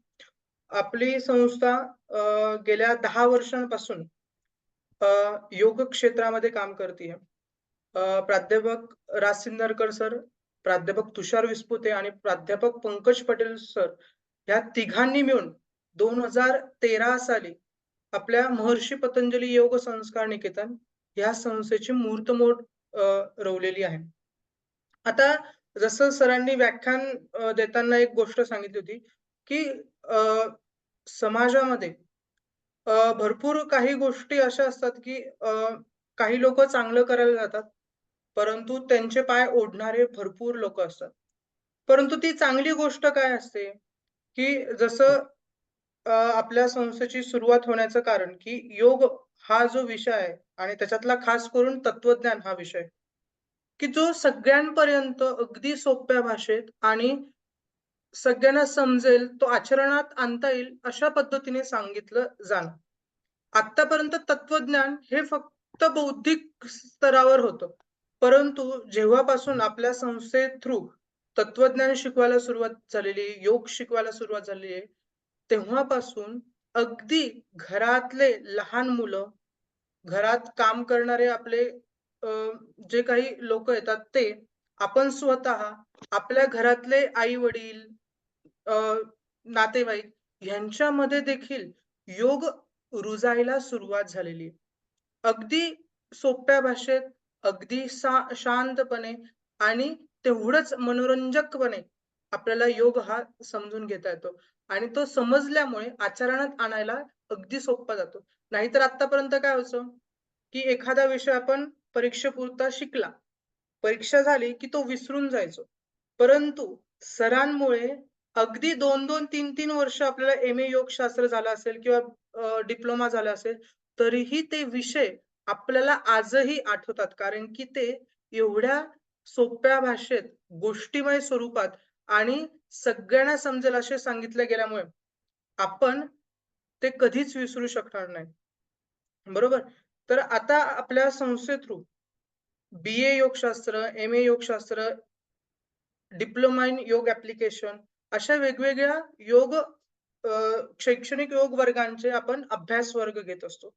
आपली संस्था गेल्या 10 वर्षांपासून योग क्षेत्रामध्ये काम करतीये. प्राध्यापक राज सिन्नरकर सर, प्राध्यापक तुषार विस्पुते आणि प्राध्यापक पंकज पटेल सर या तिघांनी मिळून 2013 साली आपल्या महर्षी पतंजली योग संस्कार निकेतन या संस्थेची मुहूर्तमेढ रोवलेली आहे. आता जसं सरांनी व्याख्यान देताना एक गोष्ट सांगितली होती, की समाजामध्ये भरपूर काही गोष्टी अशा असतात, की काही लोकं चांगलं करायला जातात, परंतु त्यांचे पाय ओढणारे भरपूर लोकं असतात. परंतु ती चांगली गोष्ट काय असते, की जसं आपल्या संस्थेची सुरुवात होण्याचं कारण, की योग हा जो विषय आहे आणि त्याच्यातला खास करून तत्वज्ञान हा विषय, की जो सगळ्यांपर्यंत अगदी सोप्या भाषेत आणि सगळ्यांना समजेल, तो आचरणात आणता येईल अशा पद्धतीने सांगितलं जाणं. आत्तापर्यंत तत्वज्ञान हे फक्त बौद्धिक स्तरावर होतं. परंतु जेव्हापासून आपल्या संस्थे थ्रू तत्वज्ञान शिकवायला सुरुवात झालेली आहे, योग शिकवायला सुरुवात झाली आहे, तेव्हापासून अगदी घरातले लहान मुलं, घरात काम करणारे आपले अ, जे काही लोकं येतात ते, आपण स्वतः, आपल्या घरातले आई-वडील, अ, नातेवाईक ह्यांच्यामध्ये देखील योग रुजायला सुरुवात झालेली आहे. अगदी सोप्या भाषेत, अगदी शांतपणे आणि तेवढंच मनोरंजकपणे आपल्याला योग हा समजून घेता येतो आणि तो समजल्यामुळे आचरणात आणायला अगदी सोपा जातो. नाहीतर आत्तापर्यंत काय व्हायचं, की एखादा विषय आपण परीक्षेपुरता शिकला. परीक्षा झाली, की तो विसरून जायचो. परंतु सरांमुळे अगदी 2-2, 3-3 वर्ष आपल्याला एम-ए योगशास्त्र झालं असेल किंवा डिप्लोमा झाला असेल, तरीही ते विषय आपल्याला आजही आठवतात. कारण की ते एवढ्या सोप्या भाषेत, गोष्टीमय स्वरूपात आणि सगळ्यांना समजेल असे सांगितले गेल्यामुळे आपण ते कधीच विसरू शकणार नाही. बरोबर? तर आता आपल्या संस्थे थ्रू BA योगशास्त्र, MA योगशास्त्र, डिप्लोमा इन योग ॲप्लिकेशन अशा वेगवेगळ्या योग शैक्षणिक योग वर्गांचे आपण अभ्यास वर्ग घेत असतो.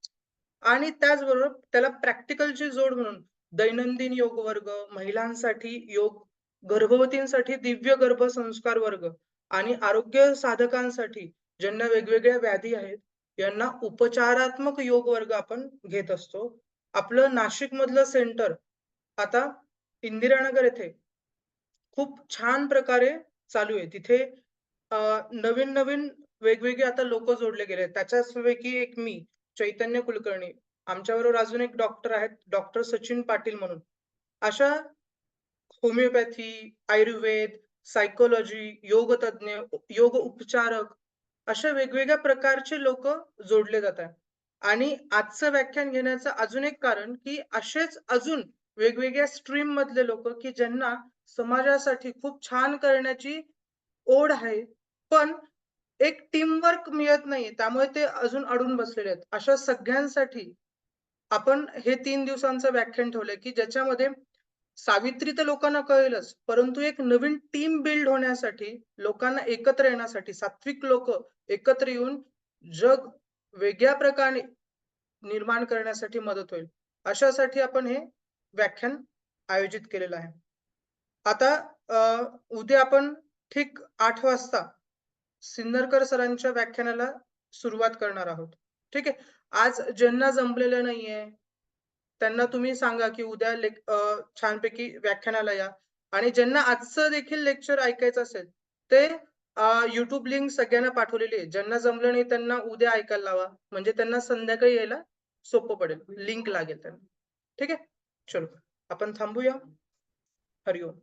आणि त्याचबरोबर त्याला प्रॅक्टिकलची जोड म्हणून दैनंदिन योग वर्ग, महिलांसाठी योग, गर्भवतींसाठी दिव्य गर्भसंस्कार वर्ग आणि आरोग्य साधकांसाठी ज्यांना वेगवेगळ्या व्याधी आहेत, यांना उपचारात्मक योग वर्ग आपण घेत असतो. आपलं नाशिकमधलं सेंटर आता इंदिरानगर येथे खूप छान प्रकारे चालू आहे. तिथे नवीन-नवीन वेगवेगळे आता लोकं जोडले गेले आहेत. त्याच्याचपैकी एक मी, चैतन्य कुलकर्णी. आमच्याबरोबर अजून एक डॉक्टर आहेत, डॉक्टर सचिन पाटील म्हणून. अशा होमिओपॅथी, आयुर्वेद, सायकॉलॉजी, योग तज्ञ, योग उपचारक अशा वेगवेगळ्या प्रकारचे लोकं जोडले जात आहेत. आणि आजचं व्याख्यान घेण्याचं अजून एक कारण, की असेच अजून वेगवेगळ्या स्ट्रीम मधले लोकं, की ज्यांना समाजासाठी खूप छान करण्याची ओढ आहे. पण एक टीमवर्क मिळत नाहीये. त्यामुळे ते अजून अडून बसलेले आहेत. अशा सगळ्यांसाठी आपण हे 3 दिवसांचं व्याख्यान ठेवलंय, की ज्याच्यामध्ये सावित्री तर लोकांना कळेलच, परंतु एक नवीन टीम बिल्ड होण्यासाठी, लोकांना एकत्र येण्यासाठी, सात्विक लोकं एकत्र येऊन जग वेगळ्या प्रकारे निर्माण करण्यासाठी मदत होईल. अशासाठी आपण हे व्याख्यान आयोजित केलेलं आहे. आता उद्या आपण ठीक 8 वाजता सिन्नरकर सरांच्या व्याख्यानाला सुरुवात करणार आहोत. ठीक आहे. आज ज्यांना जमलेलं नाहीये, त्यांना तुम्ही सांगा, की उद्या छानपैकी व्याख्यानाला या आणि ज्यांना आजचं देखील लेक्चर ऐकायचं असेल, ते YouTube लिंक सगळ्यांना पाठवलेली आहे. ज्यांना जमलं नाही त्यांना उद्या ऐकायला लावा. म्हणजे त्यांना संध्याकाळी यायला सोपं पडेल. लिंक लागेल त्यांना. ठीक आहे? चलो आपण थांबूया. हरी ओम.